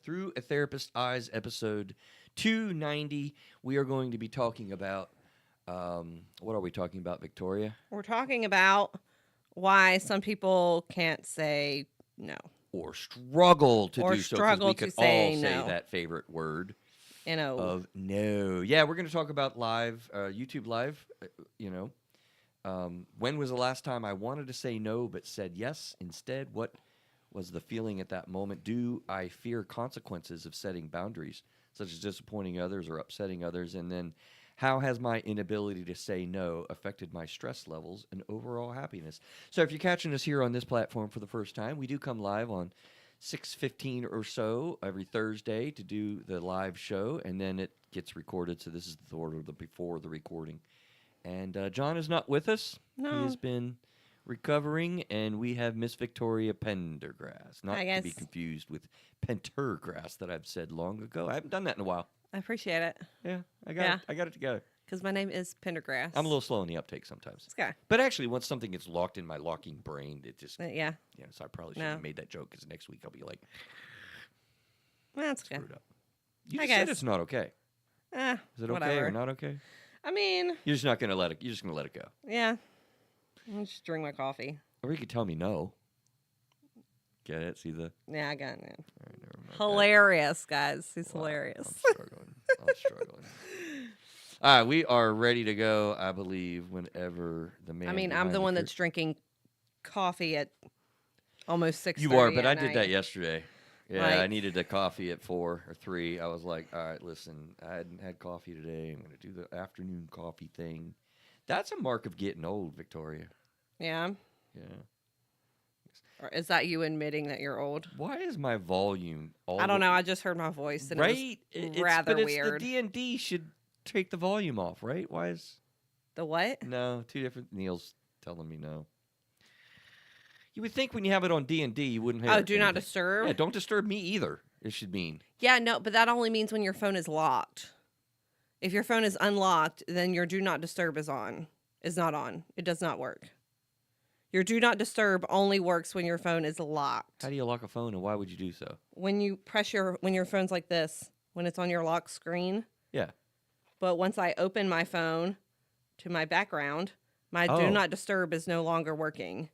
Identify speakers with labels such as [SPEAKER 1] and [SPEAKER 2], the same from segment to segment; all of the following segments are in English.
[SPEAKER 1] Through a Therapist's Eyes, episode 290. We are going to be talking about, what are we talking about, Victoria?
[SPEAKER 2] We're talking about why some people can't say no.
[SPEAKER 1] Or struggle to
[SPEAKER 2] Or
[SPEAKER 1] do so, because
[SPEAKER 2] struggle
[SPEAKER 1] we
[SPEAKER 2] to
[SPEAKER 1] could
[SPEAKER 2] say
[SPEAKER 1] all say
[SPEAKER 2] no.
[SPEAKER 1] that favorite word
[SPEAKER 2] No.
[SPEAKER 1] of no. Yeah, we're going to talk about live, YouTube Live, when was the last time I wanted to say no but said yes instead? What was the feeling at that moment? Do I fear consequences of setting boundaries, such as disappointing others or upsetting others? And then how has my inability to say no affected my stress levels and overall happiness? So if you're catching us here on this platform for the first time, we do come live on 6:15 or so every Thursday to do the live show, and then it gets recorded. So this is the order before the recording. And John is not with us.
[SPEAKER 2] No.
[SPEAKER 1] He has been recovering, and we have Miss Victoria Pendergrass, not to be confused with Pentergrass that I've said long ago. I haven't done that in a while.
[SPEAKER 2] I appreciate it.
[SPEAKER 1] Yeah, I got it together.
[SPEAKER 2] Because my name is Pendergrass.
[SPEAKER 1] I'm a little slow in the uptake sometimes.
[SPEAKER 2] Okay.
[SPEAKER 1] But actually, once something gets locked in my locking brain, it just...
[SPEAKER 2] Yeah.
[SPEAKER 1] Yeah, so I probably shouldn't have made that joke, because next week I'll be like...
[SPEAKER 2] That's okay.
[SPEAKER 1] Screwed up. You just said it's not okay. Is it
[SPEAKER 2] whatever.
[SPEAKER 1] okay or not okay?
[SPEAKER 2] I mean...
[SPEAKER 1] You're just not going to let it... You're just going to let it go.
[SPEAKER 2] Yeah. I'll just drink my coffee.
[SPEAKER 1] Or you could tell me no. Get it? See the...
[SPEAKER 2] Yeah, I got it.
[SPEAKER 1] All right, never mind.
[SPEAKER 2] Hilarious, guys. He's hilarious.
[SPEAKER 1] I'm struggling. All right, we are ready to go, I believe, whenever the man...
[SPEAKER 2] I mean, I'm the one that's drinking coffee at almost 6:30
[SPEAKER 1] You are, but I
[SPEAKER 2] night.
[SPEAKER 1] did that yesterday. Yeah,
[SPEAKER 2] Like,
[SPEAKER 1] I needed a coffee at 4 or 3. I was like, all right, listen, I hadn't had coffee today. I'm going to do the afternoon coffee thing. That's a mark of getting old, Victoria.
[SPEAKER 2] Yeah?
[SPEAKER 1] Yeah.
[SPEAKER 2] Or is that you admitting that you're old?
[SPEAKER 1] Why is my volume all...
[SPEAKER 2] I don't know. I just heard my voice, and
[SPEAKER 1] right?
[SPEAKER 2] it was rather
[SPEAKER 1] but
[SPEAKER 2] weird.
[SPEAKER 1] The D&D should take the volume off, right? Why is...
[SPEAKER 2] The what?
[SPEAKER 1] No, two different... Neil's telling me no. You would think when you have it on D&D, you wouldn't have...
[SPEAKER 2] Oh, do not disturb?
[SPEAKER 1] Yeah, don't disturb me either, it should mean.
[SPEAKER 2] Yeah, no, but that only means when your phone is locked. If your phone is unlocked, then your do not disturb is not on. It does not work. Your do not disturb only works when your phone is locked.
[SPEAKER 1] How do you lock a phone, and why would you do so?
[SPEAKER 2] When you when your phone's like this, when it's on your lock screen.
[SPEAKER 1] Yeah.
[SPEAKER 2] But once I open my phone to my background, my do not disturb is no longer working.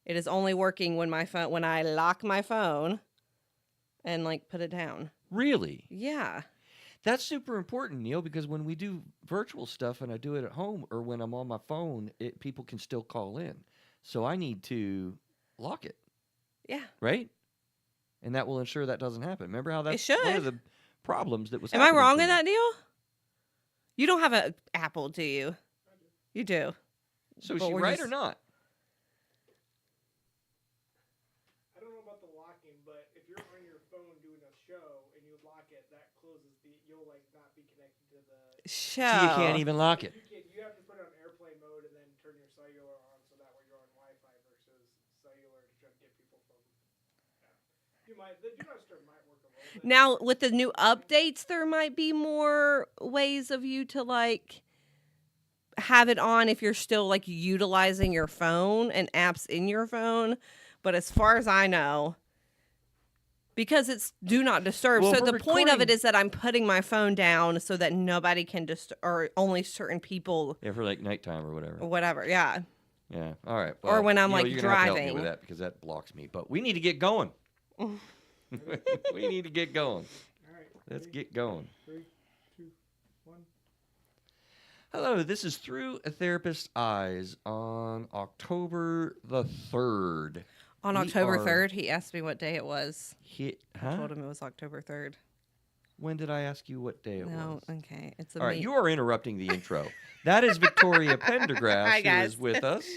[SPEAKER 2] It is only working when I lock my phone and like put it down.
[SPEAKER 1] Really?
[SPEAKER 2] Yeah.
[SPEAKER 1] That's super important, Neil, because when we do virtual stuff and I do it at home or when I'm on my phone, people can still call in. So I need to lock it.
[SPEAKER 2] Yeah.
[SPEAKER 1] Right? And that will ensure that doesn't happen. Remember how that's one of the problems that was
[SPEAKER 2] Am
[SPEAKER 1] happening?
[SPEAKER 2] I wrong in that, Neil? You don't have an Apple, do you? You do.
[SPEAKER 1] So is she right or not?
[SPEAKER 3] I don't know about the locking, but if you're on your phone doing a show and you lock it, that closes you'll like not be connected to the
[SPEAKER 2] show.
[SPEAKER 1] So you can't even lock it.
[SPEAKER 3] You have to put it on airplane mode and then turn your cellular on so that way you're on Wi-Fi versus cellular to try to get people from. Yeah. The do not disturb might work a little bit.
[SPEAKER 2] Now with the new updates, there might be more ways of you to like have it on if you're still like utilizing your phone and apps in your phone. But as far as I know, because it's do not disturb.
[SPEAKER 1] Well,
[SPEAKER 2] so the point of it is that I'm putting my phone down so that nobody can or only certain people.
[SPEAKER 1] Yeah, for like nighttime or whatever.
[SPEAKER 2] Or whatever, yeah.
[SPEAKER 1] Yeah. All right.
[SPEAKER 2] Or when I'm like
[SPEAKER 1] you're gonna have to help me
[SPEAKER 2] driving.
[SPEAKER 1] with that because that blocks me. But we need to get going. We need to get going.
[SPEAKER 3] All right.
[SPEAKER 1] Let's get going.
[SPEAKER 3] 3, 2, 1.
[SPEAKER 1] Hello, this is Through a Therapist's Eyes on October the 3rd.
[SPEAKER 2] On October 3rd, he asked me what day it was. I
[SPEAKER 1] Huh?
[SPEAKER 2] told him it was October 3rd.
[SPEAKER 1] When did I ask you what day it was?
[SPEAKER 2] Okay. It's
[SPEAKER 1] All right, you are interrupting the intro. That is Victoria Pendergrass,
[SPEAKER 2] Hi,
[SPEAKER 1] who
[SPEAKER 2] guys.
[SPEAKER 1] is with us.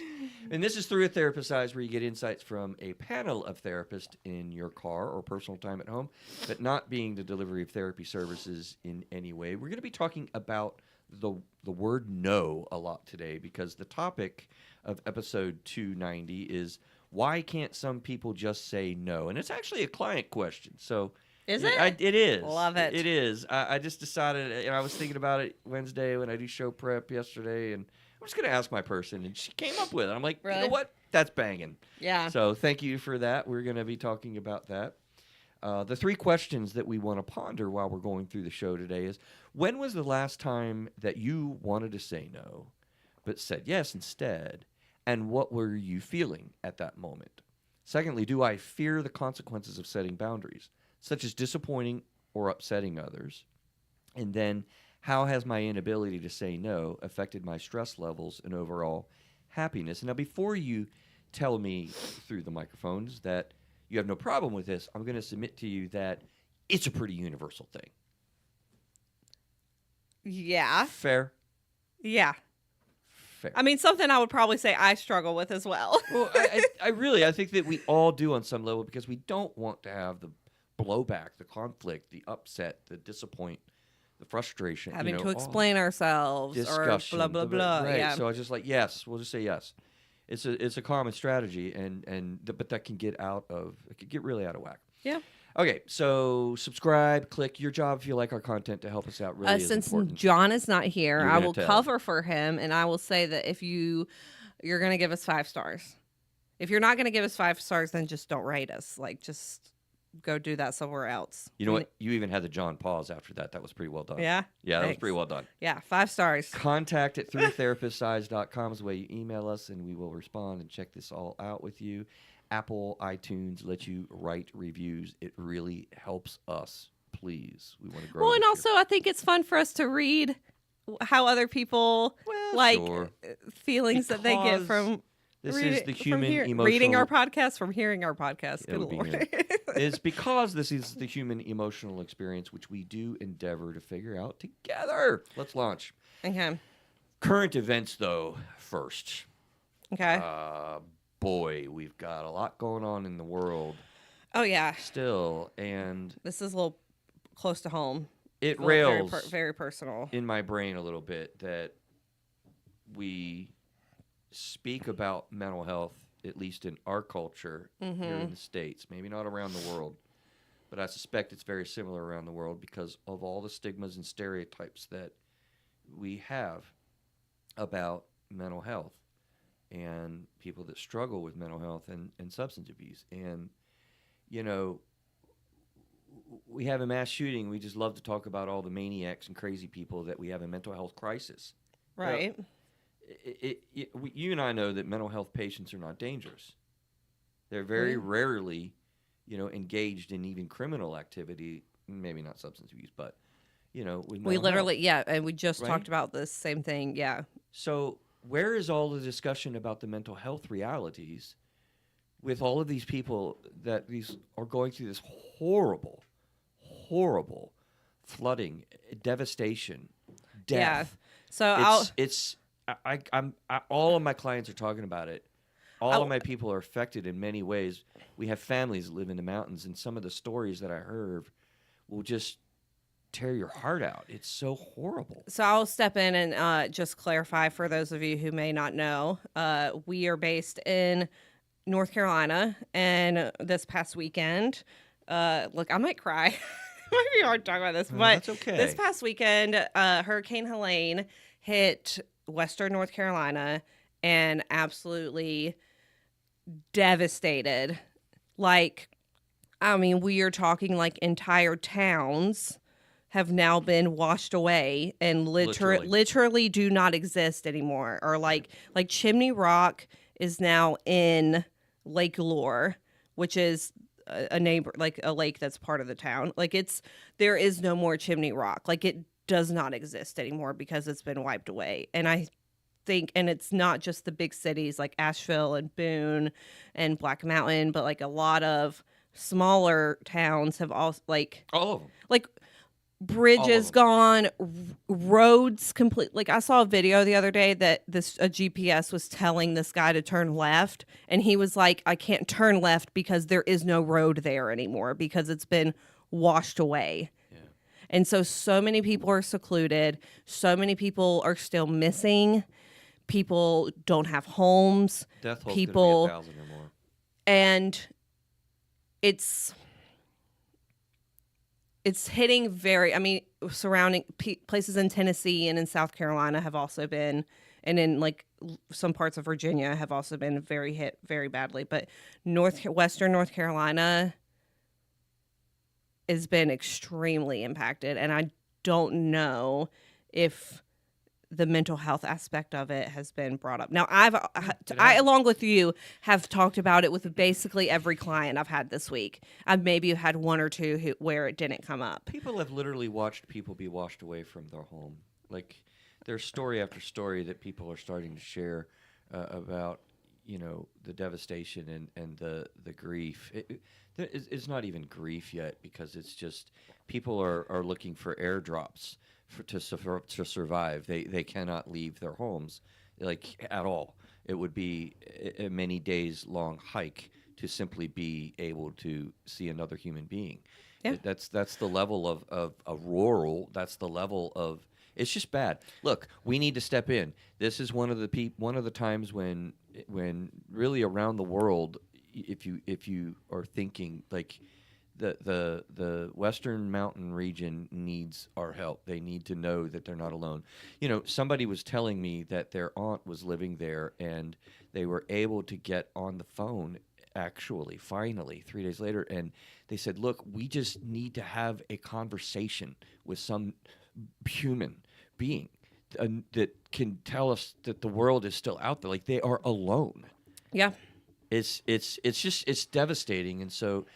[SPEAKER 1] And this is Through a Therapist's Eyes, where you get insights from a panel of therapists in your car or personal time at home, but not being the delivery of therapy services in any way. We're going to be talking about the word no a lot today because the topic of episode 290 is why can't some people just say no? And it's actually a client question. So
[SPEAKER 2] Is it?
[SPEAKER 1] It is.
[SPEAKER 2] Love it.
[SPEAKER 1] It is. I just decided, I was thinking about it Wednesday when I do show prep yesterday, and I'm just going to ask my person, and she came up with it. I'm like, You know
[SPEAKER 2] Really?
[SPEAKER 1] what? That's banging.
[SPEAKER 2] Yeah.
[SPEAKER 1] So thank you for that. We're going to be talking about that. The 3 questions that we want to ponder while we're going through the show today is, when was the last time that you wanted to say no, but said yes instead? And what were you feeling at that moment? Secondly, do I fear the consequences of setting boundaries, such as disappointing or upsetting others? And then, how has my inability to say no affected my stress levels and overall happiness? Now, before you tell me through the microphones that you have no problem with this, I'm going to submit to you that it's a pretty universal thing.
[SPEAKER 2] Yeah.
[SPEAKER 1] Fair?
[SPEAKER 2] Yeah.
[SPEAKER 1] Fair.
[SPEAKER 2] I mean, something I would probably say I struggle with as well.
[SPEAKER 1] Well, I think that we all do on some level, because we don't want to have the blowback, the conflict, the upset, the disappoint, the frustration.
[SPEAKER 2] Having to
[SPEAKER 1] all
[SPEAKER 2] explain ourselves
[SPEAKER 1] discussion,
[SPEAKER 2] or blah, blah, blah.
[SPEAKER 1] Right.
[SPEAKER 2] Yeah.
[SPEAKER 1] So I just like, yes, we'll just say yes. It's a common strategy, but that can get really out of whack.
[SPEAKER 2] Yeah.
[SPEAKER 1] Okay, so subscribe, click. Your job, if you like our content, to help us out really is
[SPEAKER 2] Since
[SPEAKER 1] important.
[SPEAKER 2] John is not here,
[SPEAKER 1] You're
[SPEAKER 2] I
[SPEAKER 1] gonna
[SPEAKER 2] will
[SPEAKER 1] tell.
[SPEAKER 2] cover for him, and I will say that if you're going to give us 5 stars. If you're not going to give us 5 stars, then just don't rate us. Like, just go do that somewhere else.
[SPEAKER 1] You know what? You even had the John pause after that. That was pretty well done.
[SPEAKER 2] Yeah?
[SPEAKER 1] Yeah, that was
[SPEAKER 2] Thanks.
[SPEAKER 1] pretty well done.
[SPEAKER 2] Yeah, 5 stars.
[SPEAKER 1] Contact at 3therapisteyes.com is the way you email us, and we will respond and check this all out with you. Apple, iTunes let you write reviews. It really helps us. Please, we want to grow.
[SPEAKER 2] Well, and
[SPEAKER 1] this
[SPEAKER 2] also I think it's fun for us to read how other people
[SPEAKER 1] sure.
[SPEAKER 2] feelings that they get
[SPEAKER 1] Because
[SPEAKER 2] from
[SPEAKER 1] this
[SPEAKER 2] read
[SPEAKER 1] is
[SPEAKER 2] it-
[SPEAKER 1] the
[SPEAKER 2] from
[SPEAKER 1] human emotional.
[SPEAKER 2] reading our podcast, from hearing our podcast.
[SPEAKER 1] It
[SPEAKER 2] Good
[SPEAKER 1] would be
[SPEAKER 2] Lord.
[SPEAKER 1] It's because this is the human emotional experience, which we do endeavor to figure out together. Let's launch.
[SPEAKER 2] Okay.
[SPEAKER 1] Current events, though, first.
[SPEAKER 2] Okay.
[SPEAKER 1] Boy, we've got a lot going on in the world
[SPEAKER 2] Oh yeah.
[SPEAKER 1] still, and
[SPEAKER 2] This is a little close to home.
[SPEAKER 1] it
[SPEAKER 2] A little
[SPEAKER 1] rails
[SPEAKER 2] very personal.
[SPEAKER 1] in my brain a little bit that we speak about mental health, at least in our culture here in the States, maybe not around the world, but I suspect it's very similar around the world because of all the stigmas and stereotypes that we have about mental health and people that struggle with mental health and substance abuse. And, we have a mass shooting. We just love to talk about all the maniacs and crazy people that we have a mental health crisis.
[SPEAKER 2] Right.
[SPEAKER 1] You and I know that mental health patients are not dangerous. They're very rarely, engaged in even criminal activity. Maybe not substance abuse, but, with mental
[SPEAKER 2] We literally,
[SPEAKER 1] health.
[SPEAKER 2] and we just
[SPEAKER 1] Right?
[SPEAKER 2] talked about this same thing. Yeah.
[SPEAKER 1] So where is all the discussion about the mental health realities with all of these people that these are going through this horrible, horrible flooding, devastation, death?
[SPEAKER 2] So
[SPEAKER 1] all of my clients are talking about it. All of my people are affected in many ways. We have families that live in the mountains, and some of the stories that I heard will just tear your heart out. It's so horrible.
[SPEAKER 2] So I'll step in and just clarify for those of you who may not know. We are based in North Carolina, and this past weekend, look, I might cry. It might be hard to talk about this, but
[SPEAKER 1] that's okay.
[SPEAKER 2] This past weekend, Hurricane Helene hit Western North Carolina and absolutely devastated. Like, I mean, we are talking like entire towns have now been washed away and literally do not exist anymore. Or like Chimney Rock is now in Lake Lure, which is a neighbor, like a lake that's part of the town. Like there is no more Chimney Rock. Like it does not exist anymore because it's been wiped away. And I think, and it's not just the big cities like Asheville and Boone and Black Mountain, but like a lot of smaller towns have also
[SPEAKER 1] All of them.
[SPEAKER 2] like bridges gone, roads complete. Like I saw a video the other day that a GPS was telling this guy to turn left, and he was like, I can't turn left because there is no road there anymore because it's been washed away. Yeah. And so many people are secluded. So many people are still missing. People don't have homes.
[SPEAKER 1] Death toll's
[SPEAKER 2] people
[SPEAKER 1] gonna be 1,000 or more.
[SPEAKER 2] And it's hitting very, I mean, surrounding places in Tennessee and in South Carolina have also been, and in like some parts of Virginia have also been hit very badly. But Western North Carolina, has been extremely impacted, and I don't know if the mental health aspect of it has been brought up. Now, I along with you have talked about it with basically every client I've had this week. I've maybe had one or two where it didn't come up.
[SPEAKER 1] People have literally watched people be washed away from their home. Like, there's story after story that people are starting to share about, the devastation and the grief. It's not even grief yet, because it's just people are looking for airdrops to survive. They cannot leave their homes, like, at all. It would be a many days long hike to simply be able to see another human being.
[SPEAKER 2] Yeah.
[SPEAKER 1] That's the level of rural. That's the level of. It's just bad. Look, we need to step in. This is one of the times when really around the world, if you are thinking like. The Western Mountain region needs our help. They need to know that they're not alone. Somebody was telling me that their aunt was living there, and they were able to get on the phone, finally, 3 days later, and they said, look, we just need to have a conversation with some human being that can tell us that the world is still out there. Like, they are alone.
[SPEAKER 2] Yeah.
[SPEAKER 1] It's devastating. And so,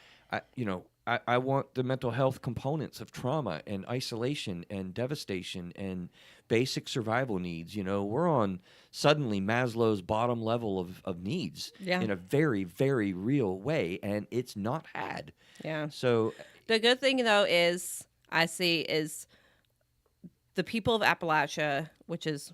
[SPEAKER 1] I want the mental health components of trauma and isolation and devastation and basic survival needs. We're on suddenly Maslow's bottom level of needs in a very, very real way, and it's not had.
[SPEAKER 2] Yeah.
[SPEAKER 1] So
[SPEAKER 2] the good thing, though, is the people of Appalachia, which is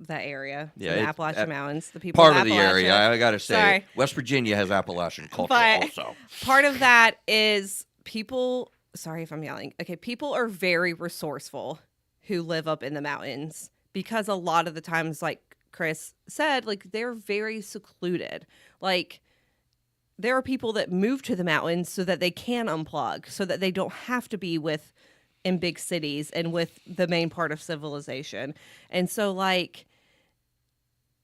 [SPEAKER 2] that area, the Appalachian Mountains, the people
[SPEAKER 1] part
[SPEAKER 2] of
[SPEAKER 1] of the area. I got to say,
[SPEAKER 2] Sorry.
[SPEAKER 1] West Virginia has Appalachian culture
[SPEAKER 2] But
[SPEAKER 1] also.
[SPEAKER 2] part of that is people. Sorry if I'm yelling. Okay, people are very resourceful who live up in the mountains, because a lot of the times, like Chris said, like, they're very secluded. Like, there are people that move to the mountains so that they can unplug, so that they don't have to be in big cities and with the main part of civilization. And so, like,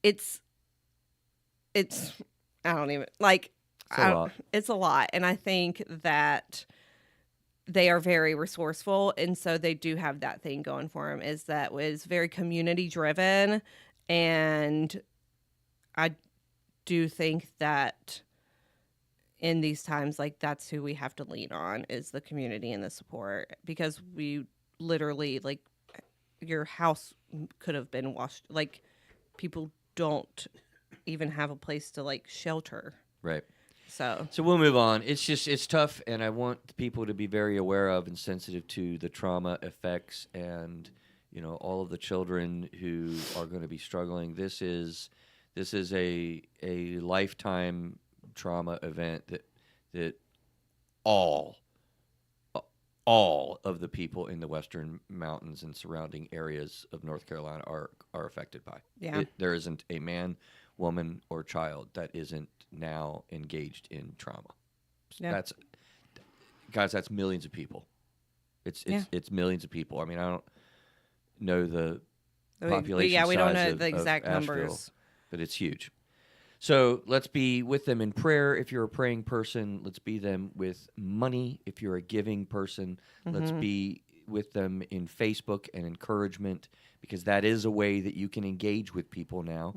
[SPEAKER 2] it's I don't even, like, it's a lot. And I think that they are very resourceful, and so they do have that thing going for them, is that was very community driven. And I do think that in these times, like, that's who we have to lean on, is the community and the support, because we literally, like, your house could have been washed. Like, people don't even have a place to, like, shelter.
[SPEAKER 1] Right.
[SPEAKER 2] So
[SPEAKER 1] we'll move on. It's tough, and I want people to be very aware of and sensitive to the trauma effects, and all of the children who are going to be struggling. This is a lifetime trauma event that all of the people in the Western Mountains and surrounding areas of North Carolina are affected by.
[SPEAKER 2] Yeah.
[SPEAKER 1] There isn't a man, woman, or child that isn't now engaged in trauma.
[SPEAKER 2] Yeah.
[SPEAKER 1] That's millions of people. It's millions of people. I mean, I don't know the population
[SPEAKER 2] we
[SPEAKER 1] size
[SPEAKER 2] don't know
[SPEAKER 1] of
[SPEAKER 2] the exact
[SPEAKER 1] Asheville,
[SPEAKER 2] numbers,
[SPEAKER 1] but it's huge. So let's be with them in prayer. If you're a praying person, let's be them with money. If you're a giving person, let's be with them in Facebook and encouragement, because that is a way that you can engage with people now,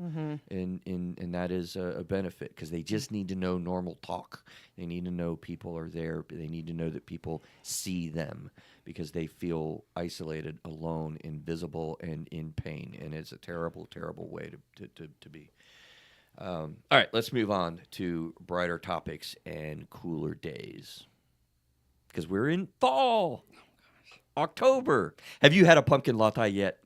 [SPEAKER 1] and that is a benefit, because they just need to know normal talk. They need to know people are there. They need to know that people see them, because they feel isolated, alone, invisible, and in pain, and it's a terrible, terrible way to be. All right, let's move on to brighter topics and cooler days, because we're in fall. October. Have you had a pumpkin latte yet?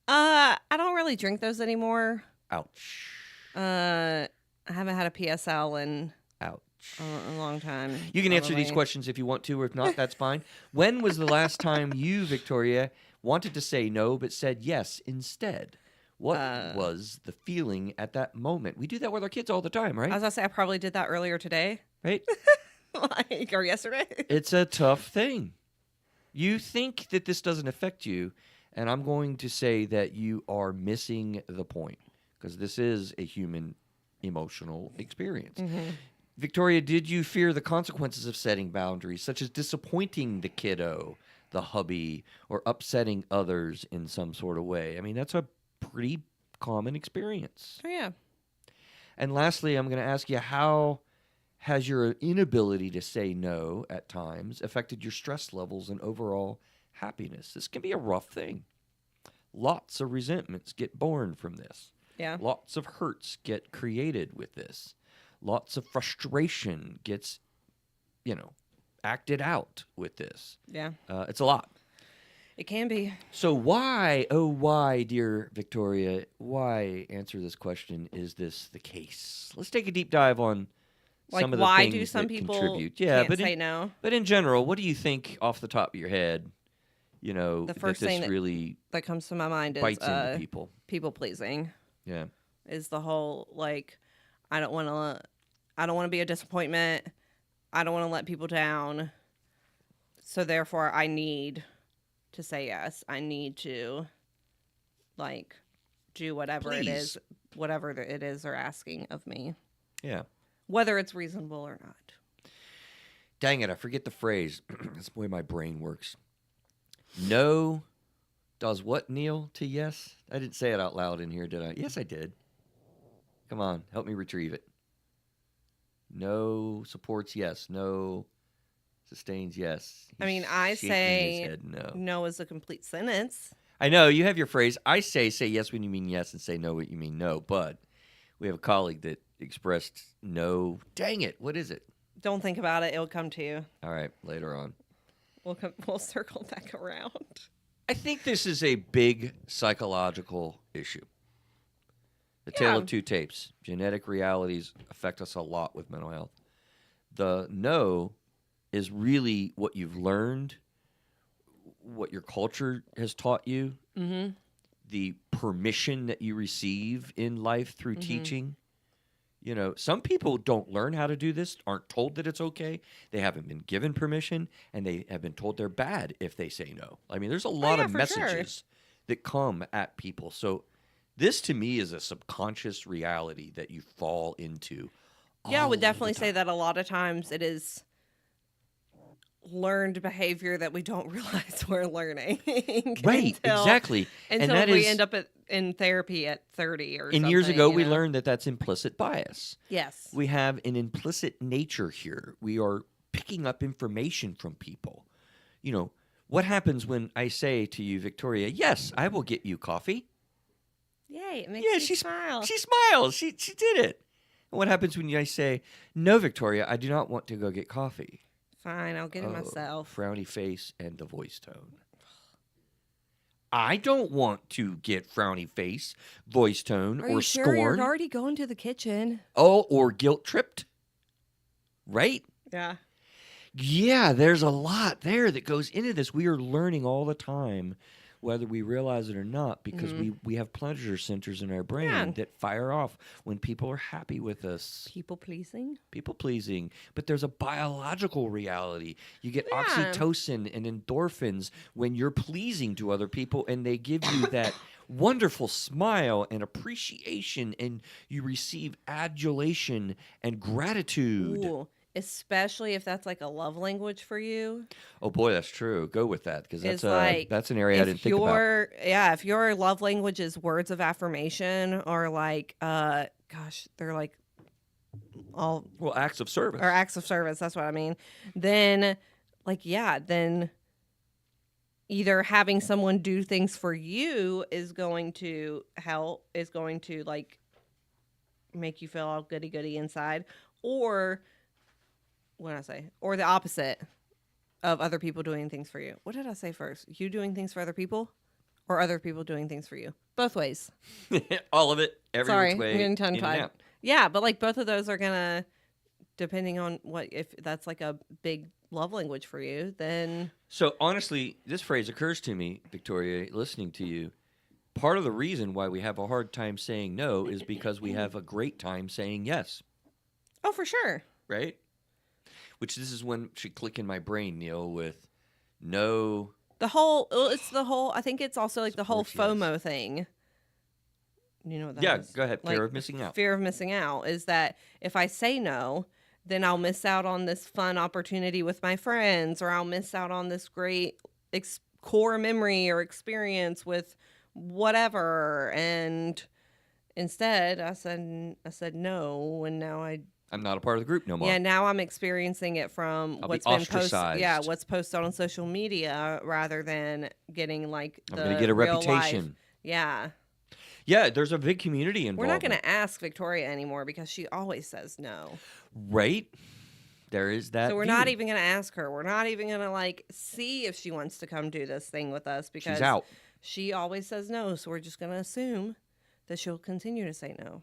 [SPEAKER 2] I don't really drink those anymore.
[SPEAKER 1] Ouch.
[SPEAKER 2] I haven't had a PSL in
[SPEAKER 1] Ouch.
[SPEAKER 2] a long time.
[SPEAKER 1] You can answer these questions if you want to, or if not, that's fine. When was the last time you, Victoria, wanted to say no but said yes instead? What was the feeling at that moment? We do that with our kids all the time, right?
[SPEAKER 2] I was going to say, I probably did that earlier today.
[SPEAKER 1] Right?
[SPEAKER 2] Or yesterday.
[SPEAKER 1] It's a tough thing. You think that this doesn't affect you, and I'm going to say that you are missing the point, because this is a human emotional experience. Victoria, did you fear the consequences of setting boundaries, such as disappointing the kiddo, the hubby, or upsetting others in some sort of way? I mean, that's a pretty common experience.
[SPEAKER 2] Oh, yeah.
[SPEAKER 1] And lastly, I'm going to ask you, how has your inability to say no at times affected your stress levels and overall happiness? This can be a rough thing. Lots of resentments get born from this.
[SPEAKER 2] Yeah.
[SPEAKER 1] Lots of hurts get created with this. Lots of frustration gets, acted out with this.
[SPEAKER 2] Yeah.
[SPEAKER 1] It's a lot.
[SPEAKER 2] It can be.
[SPEAKER 1] So why, oh why, dear Victoria, why, answer this question, is this the case? Let's take a deep dive on
[SPEAKER 2] Like,
[SPEAKER 1] some of the
[SPEAKER 2] why
[SPEAKER 1] things
[SPEAKER 2] do some
[SPEAKER 1] that
[SPEAKER 2] people
[SPEAKER 1] contribute. Yeah,
[SPEAKER 2] can't
[SPEAKER 1] but
[SPEAKER 2] say no?
[SPEAKER 1] But in general, what do you think off the top of your head,
[SPEAKER 2] The first
[SPEAKER 1] that this
[SPEAKER 2] thing that
[SPEAKER 1] really
[SPEAKER 2] That comes to my mind is
[SPEAKER 1] bites into people?
[SPEAKER 2] people pleasing.
[SPEAKER 1] Yeah.
[SPEAKER 2] Is the whole, like, I don't want to be a disappointment. I don't want to let people down. So therefore, I need to say yes. I need to, like, do whatever it is, they're asking of me,
[SPEAKER 1] Yeah.
[SPEAKER 2] whether it's reasonable or not.
[SPEAKER 1] Dang it, I forget the phrase. That's the way my brain works. No does what, Neil, to yes? I didn't say it out loud in here, did I? Yes, I did. Come on, help me retrieve it. No supports yes. No sustains yes.
[SPEAKER 2] I mean,
[SPEAKER 1] He's
[SPEAKER 2] I
[SPEAKER 1] shaking
[SPEAKER 2] say
[SPEAKER 1] his head no.
[SPEAKER 2] no is a complete sentence.
[SPEAKER 1] I know, you have your phrase. I say yes when you mean yes and say no when you mean no. But we have a colleague that expressed no. Dang it, what is it?
[SPEAKER 2] Don't think about it. It'll come to you.
[SPEAKER 1] All right, later on.
[SPEAKER 2] We'll circle back around.
[SPEAKER 1] I think this is a big psychological issue. The tale of two tapes. Genetic realities affect us a lot with mental health. The no is really what you've learned, what your culture has taught you, the permission that you receive in life through teaching. Some people don't learn how to do this, aren't told that it's okay. They haven't been given permission, and they have been told they're bad if they say no. I mean, there's a lot of messages that come at people. So this, to me, is a subconscious reality that you fall into.
[SPEAKER 2] Yeah, I would definitely say that a lot of times it is learned behavior that we don't realize we're learning.
[SPEAKER 1] Right, exactly.
[SPEAKER 2] Until we end up in therapy at 30 or something.
[SPEAKER 1] And years ago, we learned that that's implicit bias.
[SPEAKER 2] Yes.
[SPEAKER 1] We have an implicit nature here. We are picking up information from people. What happens when I say to you, Victoria, yes, I will get you coffee?
[SPEAKER 2] Yay, it makes me smile.
[SPEAKER 1] She smiles. She did it. And what happens when I say, no, Victoria, I do not want to go get coffee?
[SPEAKER 2] Fine, I'll get it myself.
[SPEAKER 1] Frowny face and the voice tone. I don't want to get frowny face, voice tone,
[SPEAKER 2] Are
[SPEAKER 1] or
[SPEAKER 2] you sure
[SPEAKER 1] scorn.
[SPEAKER 2] you're already going to the kitchen?
[SPEAKER 1] Oh, or guilt tripped. Right?
[SPEAKER 2] Yeah.
[SPEAKER 1] Yeah, there's a lot there that goes into this. We are learning all the time, whether we realize it or not, because we have pleasure centers in our brain that fire off when people are happy with us.
[SPEAKER 2] People pleasing.
[SPEAKER 1] But there's a biological reality. You get oxytocin and endorphins when you're pleasing to other people, and they give you that wonderful smile and appreciation, and you receive adulation and gratitude.
[SPEAKER 2] Ooh. Especially if that's like a love language for you.
[SPEAKER 1] Oh boy, that's true. Go with that, because that's an area I didn't think about.
[SPEAKER 2] Yeah, if your love language is words of affirmation, or like, they're like all
[SPEAKER 1] acts of service.
[SPEAKER 2] Or acts of service. That's what I mean. Then, then either having someone do things for you is going to help. Is going to like make you feel all goody goody inside, or what did I say? Or the opposite of other people doing things for you. What did I say first? You doing things for other people, or other people doing things for you? Both ways.
[SPEAKER 1] All of it. Every which way.
[SPEAKER 2] I'm getting tongue-tied. Yeah, but like both of those are gonna, depending on if that's like a big love language for you, then.
[SPEAKER 1] So honestly, this phrase occurs to me, Victoria, listening to you. Part of the reason why we have a hard time saying no is because we have a great time saying yes.
[SPEAKER 2] Oh, for sure.
[SPEAKER 1] Right? Which this is when should click in my brain, Neil, with no.
[SPEAKER 2] I think it's also like the whole FOMO thing. You know what that is?
[SPEAKER 1] Yeah, go ahead.
[SPEAKER 2] Like,
[SPEAKER 1] Fear of missing out.
[SPEAKER 2] Fear of missing out is that if I say no, then I'll miss out on this fun opportunity with my friends, or I'll miss out on this great core memory or experience with whatever. And instead, I said no, and now
[SPEAKER 1] I'm not a part of the group no more.
[SPEAKER 2] yeah, now I'm experiencing it from
[SPEAKER 1] I'll
[SPEAKER 2] what's
[SPEAKER 1] be
[SPEAKER 2] been posted.
[SPEAKER 1] ostracized.
[SPEAKER 2] Yeah, what's posted on social media rather than getting like
[SPEAKER 1] I'm
[SPEAKER 2] the
[SPEAKER 1] going to get a
[SPEAKER 2] real
[SPEAKER 1] reputation.
[SPEAKER 2] life. Yeah.
[SPEAKER 1] Yeah, there's a big community involved.
[SPEAKER 2] We're not going to ask Victoria anymore because she always says no.
[SPEAKER 1] Right? There is that.
[SPEAKER 2] So we're
[SPEAKER 1] view.
[SPEAKER 2] not even going to ask her. We're not even going to like see if she wants to come do this thing with us because
[SPEAKER 1] She's out.
[SPEAKER 2] she always says no. So we're just going to assume that she'll continue to say no.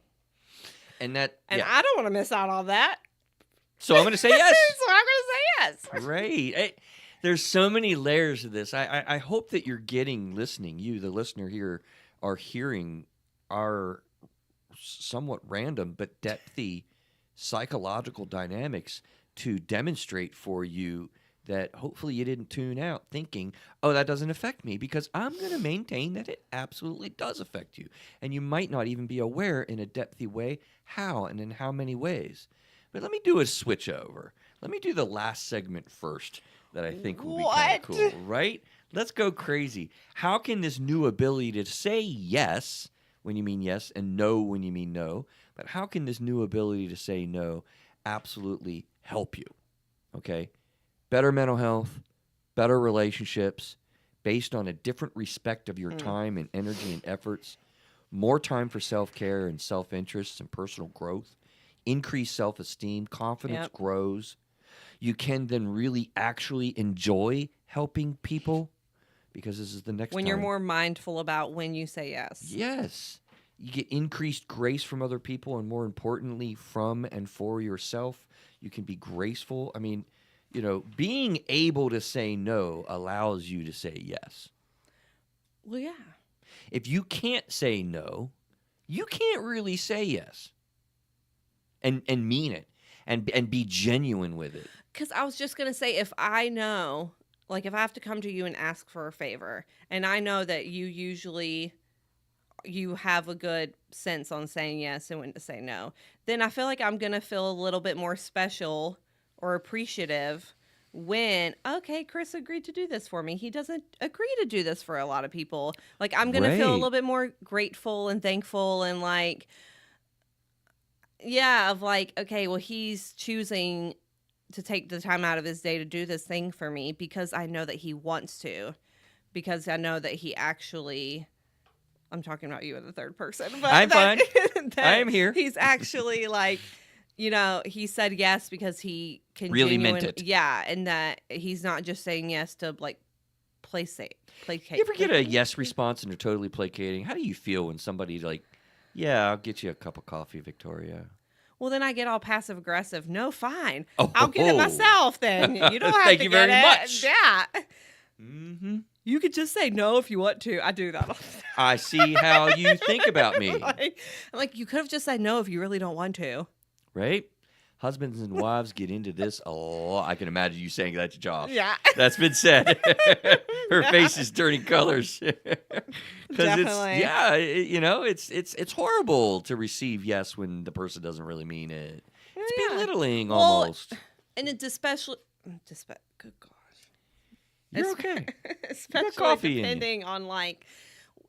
[SPEAKER 1] And
[SPEAKER 2] I don't want to miss out on that.
[SPEAKER 1] So I'm going to say yes.
[SPEAKER 2] So I'm going to say yes.
[SPEAKER 1] Right. There's so many layers of this. I hope that you're listening. You, the listener here, are hearing our somewhat random but depthy psychological dynamics to demonstrate for you that hopefully you didn't tune out thinking, oh, that doesn't affect me, because I'm going to maintain that it absolutely does affect you. And you might not even be aware in a depthy way how and in how many ways. But let me do a switch over. Let me do the last segment first that I think will be kind of cool, right? Let's go crazy. How can this new ability to say yes when you mean yes and no when you mean no, but how can this new ability to say no absolutely help you? Okay? Better mental health, better relationships, based on a different respect of your time and energy and efforts, more time for self-care and self-interest and personal growth, increased self-esteem, confidence grows. You can then really actually enjoy helping people, because this is the next
[SPEAKER 2] When
[SPEAKER 1] time.
[SPEAKER 2] you're more mindful about when you say yes.
[SPEAKER 1] Yes. You get increased grace from other people, and more importantly, from and for yourself. You can be graceful. I mean, being able to say no allows you to say yes.
[SPEAKER 2] Well, yeah.
[SPEAKER 1] If you can't say no, you can't really say yes. And mean it. And be genuine with it.
[SPEAKER 2] Because I was just going to say, if I know, like if I have to come to you and ask for a favor, and I know that you have a good sense on saying yes and when to say no, then I feel like I'm going to feel a little bit more special or appreciative when, okay, Chris agreed to do this for me. He doesn't agree to do this for a lot of people. Like, I'm going to feel a little bit more grateful and thankful and like, yeah, of like, okay, well, he's choosing to take the time out of his day to do this thing for me because I know that he wants to, because I know that he actually, I'm talking about you in the third person. But
[SPEAKER 1] I'm fine. I am here.
[SPEAKER 2] He's actually like, he said yes because he can
[SPEAKER 1] really meant it.
[SPEAKER 2] Yeah, and that he's not just saying yes to like placate.
[SPEAKER 1] You ever get a yes response and they're totally placating? How do you feel when somebody's like, yeah, I'll get you a cup of coffee, Victoria?
[SPEAKER 2] Well, then I get all passive aggressive. No, fine.
[SPEAKER 1] Oh,
[SPEAKER 2] I'll get it myself then. You don't have
[SPEAKER 1] Thank
[SPEAKER 2] to
[SPEAKER 1] you
[SPEAKER 2] get
[SPEAKER 1] very
[SPEAKER 2] it.
[SPEAKER 1] much.
[SPEAKER 2] Yeah.
[SPEAKER 1] Mm-hmm.
[SPEAKER 2] You could just say no if you want to. I do that all the time.
[SPEAKER 1] I see how you think about me.
[SPEAKER 2] I'm like, you could have just said no if you really don't want to.
[SPEAKER 1] Right? Husbands and wives get into this a lot. I can imagine you saying that to Josh.
[SPEAKER 2] Yeah.
[SPEAKER 1] That's been said. Her face is turning colors.
[SPEAKER 2] Definitely.
[SPEAKER 1] It's horrible to receive yes when the person doesn't really mean it. It's
[SPEAKER 2] Yeah.
[SPEAKER 1] belittling
[SPEAKER 2] Well,
[SPEAKER 1] almost.
[SPEAKER 2] And it's especially, good gosh.
[SPEAKER 1] You're okay.
[SPEAKER 2] Especially
[SPEAKER 1] coffee in you.
[SPEAKER 2] depending on like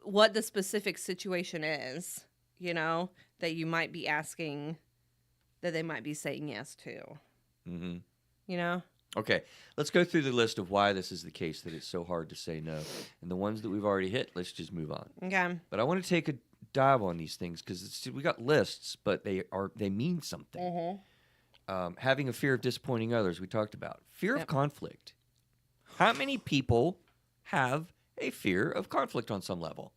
[SPEAKER 2] what the specific situation is, that you might be asking, that they might be saying yes to.
[SPEAKER 1] Mm-hmm. Okay, let's go through the list of why this is the case that it's so hard to say no. And the ones that we've already hit, let's just move on.
[SPEAKER 2] Okay.
[SPEAKER 1] But I want to take a dive on these things because we got lists, but they mean something.
[SPEAKER 2] Mm-hmm.
[SPEAKER 1] Having a fear of disappointing others, we talked about. Fear of conflict. How many people have a fear of conflict on some level?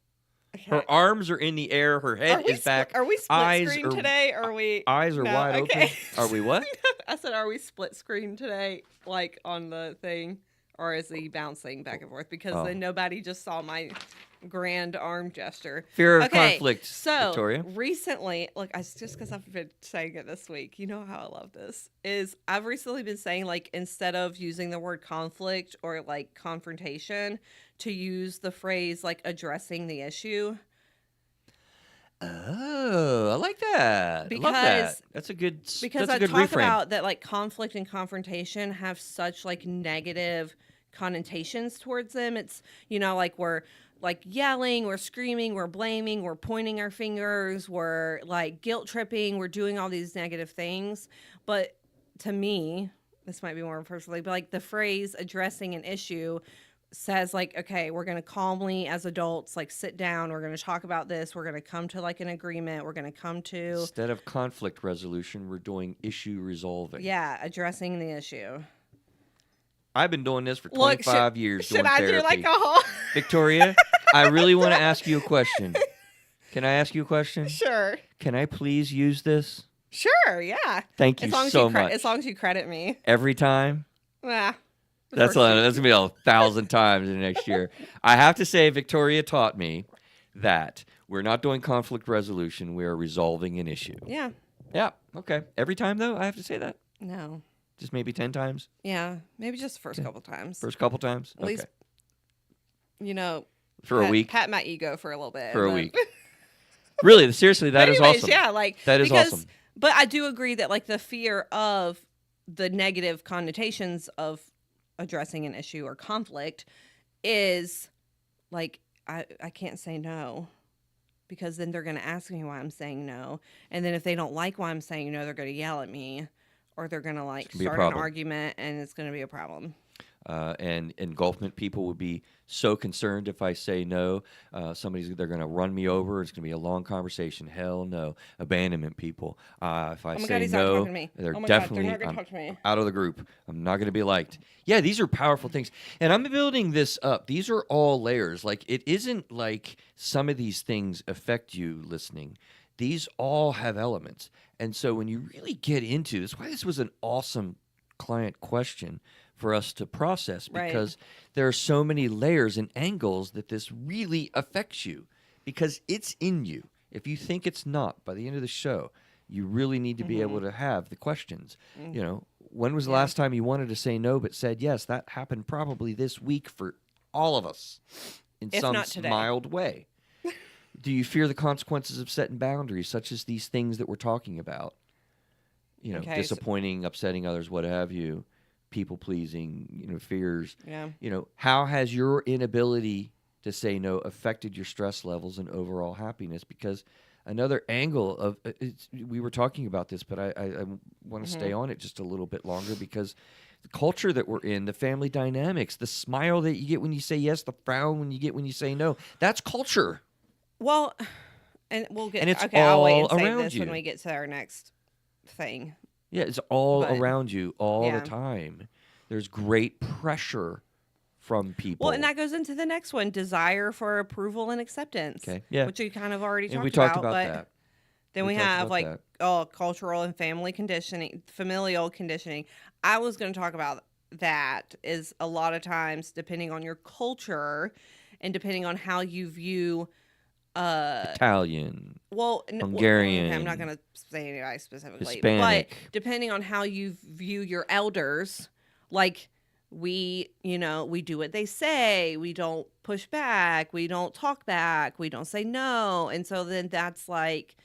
[SPEAKER 2] Okay.
[SPEAKER 1] Her arms are in the air. Her head is back.
[SPEAKER 2] Are we split
[SPEAKER 1] eyes
[SPEAKER 2] screen
[SPEAKER 1] are-
[SPEAKER 2] today? Or are we?
[SPEAKER 1] Eyes are
[SPEAKER 2] No,
[SPEAKER 1] wide
[SPEAKER 2] okay.
[SPEAKER 1] open. Are we what?
[SPEAKER 2] I said, are we split screen today, like on the thing, or is he bouncing back and forth? Because then nobody just saw my grand arm gesture.
[SPEAKER 1] Fear of conflict,
[SPEAKER 2] So
[SPEAKER 1] Victoria.
[SPEAKER 2] recently, look, just because I've been saying it this week, you know how I love this, is I've recently been saying, like, instead of using the word conflict or like confrontation, to use the phrase like addressing the issue.
[SPEAKER 1] Oh, I like that. I love that. That's a good.
[SPEAKER 2] Because
[SPEAKER 1] That's a
[SPEAKER 2] I
[SPEAKER 1] good
[SPEAKER 2] talk
[SPEAKER 1] reframe.
[SPEAKER 2] about that, like, conflict and confrontation have such like negative connotations towards them. It's, like, we're like yelling, we're screaming, we're blaming, we're pointing our fingers, we're like guilt tripping, we're doing all these negative things. But to me, this might be more personally, but like the phrase addressing an issue says, like, okay, we're going to calmly as adults like sit down, we're going to talk about this, we're going to come to like an agreement, we're going to come to
[SPEAKER 1] Instead of conflict resolution, we're doing issue resolving.
[SPEAKER 2] addressing the issue.
[SPEAKER 1] I've been doing this for
[SPEAKER 2] Look,
[SPEAKER 1] 25 years doing
[SPEAKER 2] should I
[SPEAKER 1] therapy.
[SPEAKER 2] do like a whole
[SPEAKER 1] Victoria, I really want to ask you a question. Can I ask you a question?
[SPEAKER 2] Sure.
[SPEAKER 1] Can I please use this?
[SPEAKER 2] Sure, yeah.
[SPEAKER 1] Thank you so much.
[SPEAKER 2] As long as you credit me.
[SPEAKER 1] Every time?
[SPEAKER 2] Ah, the
[SPEAKER 1] That's
[SPEAKER 2] first
[SPEAKER 1] going to be 1,000 times in the next year. I have to say, Victoria taught me that we're not doing conflict resolution. We are resolving an issue.
[SPEAKER 2] Yeah.
[SPEAKER 1] Yeah. Okay. Every time, though, I have to say that?
[SPEAKER 2] No.
[SPEAKER 1] Just maybe 10 times?
[SPEAKER 2] Yeah. Maybe just the first couple times.
[SPEAKER 1] First couple times?
[SPEAKER 2] At least,
[SPEAKER 1] For a week?
[SPEAKER 2] pat my ego for a little bit.
[SPEAKER 1] For a week. Really, seriously, that is
[SPEAKER 2] Anyways,
[SPEAKER 1] awesome.
[SPEAKER 2] Yeah, like
[SPEAKER 1] that is awesome.
[SPEAKER 2] But I do agree that like the fear of the negative connotations of addressing an issue or conflict is like I can't say no because then they're going to ask me why I'm saying no, and then if they don't like why I'm saying no, they're going to yell at me or they're going to like start an argument and it's going to be a problem.
[SPEAKER 1] And engulfment people would be so concerned if I say no. They're going to run me over. It's going to be a long conversation. Hell no. Abandonment people. If I say no, they're definitely out of the group. I'm not going to be liked. Yeah, these are powerful things. And I'm building this up. These are all layers. Like, it isn't like some of these things affect you listening. These all have elements. And so when you really get into this, why this was an awesome client question for us to process, because there are so many layers and angles that this really affects you because it's in you. If you think it's not, by the end of the show, you really need to be able to have the questions. When was the last time you wanted to say no but said yes? That happened probably this week for all of us in some mild way. Do you fear the consequences of setting boundaries, such as these things that we're talking about? Disappointing, upsetting others, what have you. People pleasing, fears.
[SPEAKER 2] Yeah.
[SPEAKER 1] How has your inability to say no affected your stress levels and overall happiness? Because another angle of we were talking about this, but I want to stay on it just a little bit longer because the culture that we're in, the family dynamics, the smile that you get when you say yes, the frown when you get when you say no, that's culture.
[SPEAKER 2] Well, and we'll get.
[SPEAKER 1] And it's
[SPEAKER 2] okay,
[SPEAKER 1] all
[SPEAKER 2] I'll wait and say
[SPEAKER 1] around
[SPEAKER 2] this
[SPEAKER 1] you.
[SPEAKER 2] when we get to our next thing.
[SPEAKER 1] Yeah, it's all around you all the time. There's great pressure from people.
[SPEAKER 2] Well, and that goes into the next one, desire for approval and acceptance.
[SPEAKER 1] Okay, yeah.
[SPEAKER 2] Which we kind of already talked about.
[SPEAKER 1] We talked about that.
[SPEAKER 2] Then we have cultural and family conditioning, familial conditioning. I was going to talk about that is a lot of times, depending on your culture and depending on how you view
[SPEAKER 1] Italian,
[SPEAKER 2] Hungarian. I'm not going to say anybody specifically,
[SPEAKER 1] Hispanic.
[SPEAKER 2] But depending on how you view your elders, like we do what they say. We don't push back. We don't talk back. We don't say no. And so then that's like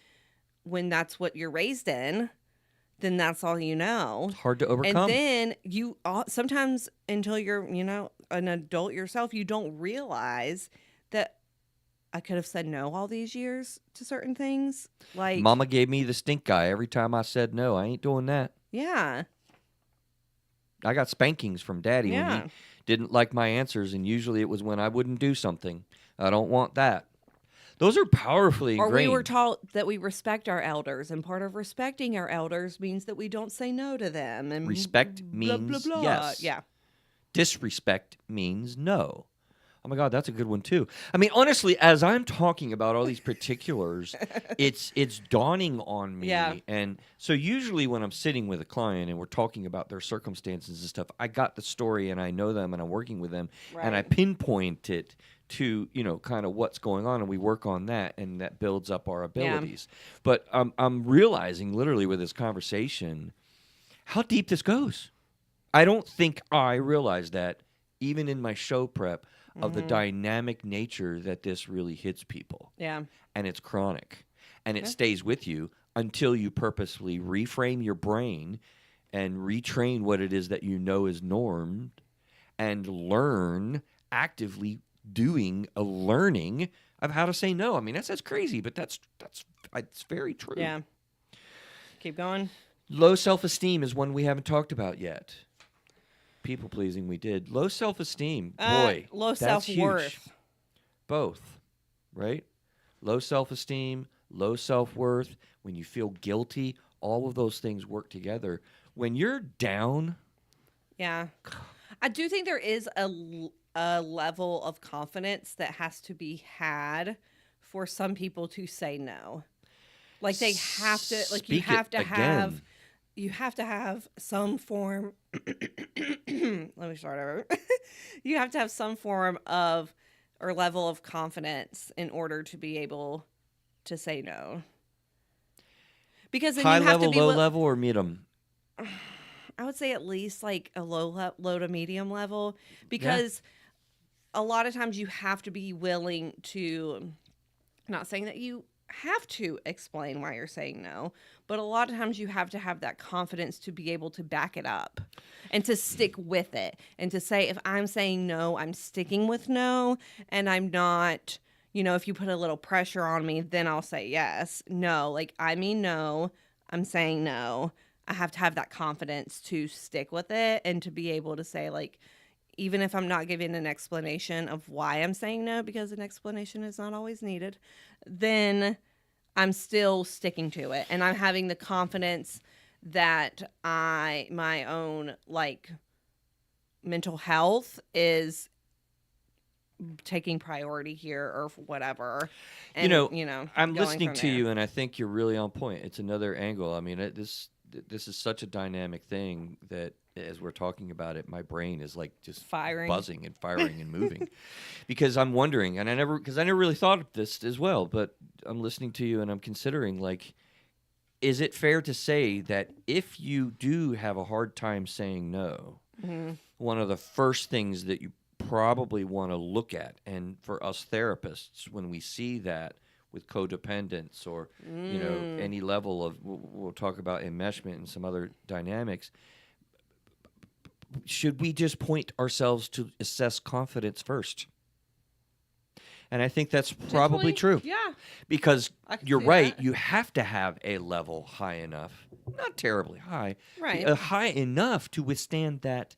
[SPEAKER 2] when that's what you're raised in, then that's all you know.
[SPEAKER 1] It's hard to overcome.
[SPEAKER 2] And then you sometimes until you're an adult yourself, you don't realize that I could have said no all these years to certain things. Like
[SPEAKER 1] Mama gave me the stink eye every time I said no. I ain't doing that.
[SPEAKER 2] Yeah.
[SPEAKER 1] I got spankings from Daddy when he didn't like my answers, and usually it was when I wouldn't do something. I don't want that. Those are powerfully ingrained.
[SPEAKER 2] Or we were taught that we respect our elders, and part of respecting our elders means that we don't say no to them. And
[SPEAKER 1] respect means
[SPEAKER 2] blah, blah.
[SPEAKER 1] yes.
[SPEAKER 2] Yeah.
[SPEAKER 1] Disrespect means no. Oh my God, that's a good one too. I mean, honestly, as I'm talking about all these particulars, it's dawning on me.
[SPEAKER 2] Yeah.
[SPEAKER 1] And so usually when I'm sitting with a client and we're talking about their circumstances and stuff, I got the story and I know them and I'm working with them and I pinpoint it to, kind of what's going on, and we work on that, and that builds up our abilities. Yeah. But I'm realizing literally with this conversation how deep this goes. I don't think I realized that even in my show prep of the dynamic nature that this really hits people.
[SPEAKER 2] Yeah.
[SPEAKER 1] And it's chronic. and it
[SPEAKER 2] Yeah.
[SPEAKER 1] stays with you until you purposefully reframe your brain and retrain what it is that you know is normed and learn actively doing a learning of how to say no. I mean, that's crazy, but that's it's very true.
[SPEAKER 2] Yeah. Keep going.
[SPEAKER 1] Low self-esteem is one we haven't talked about yet. People pleasing we did. Low self-esteem, boy,
[SPEAKER 2] Low
[SPEAKER 1] that's
[SPEAKER 2] self-worth.
[SPEAKER 1] huge. Both, right? Low self-esteem, low self-worth, when you feel guilty, all of those things work together. When you're down,
[SPEAKER 2] Yeah. I do think there is a level of confidence that has to be had for some people to say no. Like they have to, like you
[SPEAKER 1] Speak it
[SPEAKER 2] have to have,
[SPEAKER 1] again.
[SPEAKER 2] you have to have some form. Let me start over. You have to have some form of or level of confidence in order to be able to say no. Because then
[SPEAKER 1] High
[SPEAKER 2] you have
[SPEAKER 1] level,
[SPEAKER 2] to be
[SPEAKER 1] low level, or medium?
[SPEAKER 2] I would say at least like a low to medium level, because a lot of times you have to be willing to, not saying that you have to explain why you're saying no, but a lot of times you have to have that confidence to be able to back it up and to stick with it and to say, if I'm saying no, I'm sticking with no, and I'm not, if you put a little pressure on me, then I'll say yes. No, like I mean no, I'm saying no. I have to have that confidence to stick with it and to be able to say, like, even if I'm not giving an explanation of why I'm saying no, because an explanation is not always needed, then I'm still sticking to it. And I'm having the confidence that my own, like, mental health is taking priority here or whatever. And,
[SPEAKER 1] I'm
[SPEAKER 2] going
[SPEAKER 1] listening
[SPEAKER 2] from
[SPEAKER 1] to
[SPEAKER 2] there.
[SPEAKER 1] you, and I think you're really on point. It's another angle. I mean, this is such a dynamic thing that as we're talking about it, my brain is like just
[SPEAKER 2] Firing.
[SPEAKER 1] buzzing and firing and moving, because I'm wondering, and I never really thought of this as well, but I'm listening to you and I'm considering, like, is it fair to say that if you do have a hard time saying no, one of the first things that you probably want to look at, and for us therapists, when we see that with codependence or any level of, we'll talk about enmeshment and some other dynamics, should we just point ourselves to assess confidence first? And I think that's probably true.
[SPEAKER 2] Yeah.
[SPEAKER 1] Because
[SPEAKER 2] I can
[SPEAKER 1] you're
[SPEAKER 2] see
[SPEAKER 1] right,
[SPEAKER 2] that.
[SPEAKER 1] you have to have a level high enough, not terribly high,
[SPEAKER 2] Right.
[SPEAKER 1] High enough to withstand that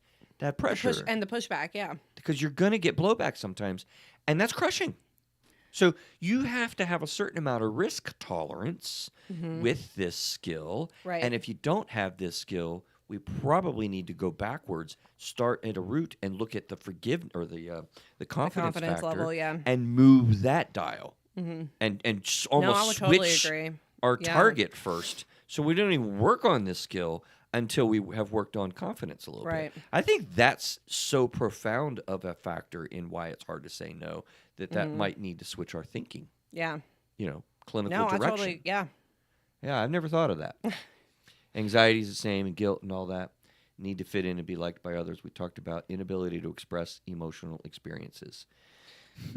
[SPEAKER 1] pressure.
[SPEAKER 2] The pushback, yeah.
[SPEAKER 1] Because you're going to get blowback sometimes, and that's crushing. So you have to have a certain amount of risk tolerance with this skill.
[SPEAKER 2] Right.
[SPEAKER 1] And if you don't have this skill, we probably need to go backwards, start at a root, and look at the forgiveness or the confidence factor,
[SPEAKER 2] level, yeah.
[SPEAKER 1] and move that dial, and almost
[SPEAKER 2] I would totally
[SPEAKER 1] switch
[SPEAKER 2] agree.
[SPEAKER 1] our
[SPEAKER 2] Yeah.
[SPEAKER 1] target first, so we don't even work on this skill until we have worked on confidence a little
[SPEAKER 2] Right.
[SPEAKER 1] bit. I think that's so profound of a factor in why it's hard to say no, that might need to switch our thinking,
[SPEAKER 2] Yeah.
[SPEAKER 1] clinical
[SPEAKER 2] No,
[SPEAKER 1] direction.
[SPEAKER 2] I totally, yeah.
[SPEAKER 1] Yeah, I've never thought of that. Anxiety is the same, and guilt and all that. Need to fit in and be liked by others. We talked about inability to express emotional experiences. It's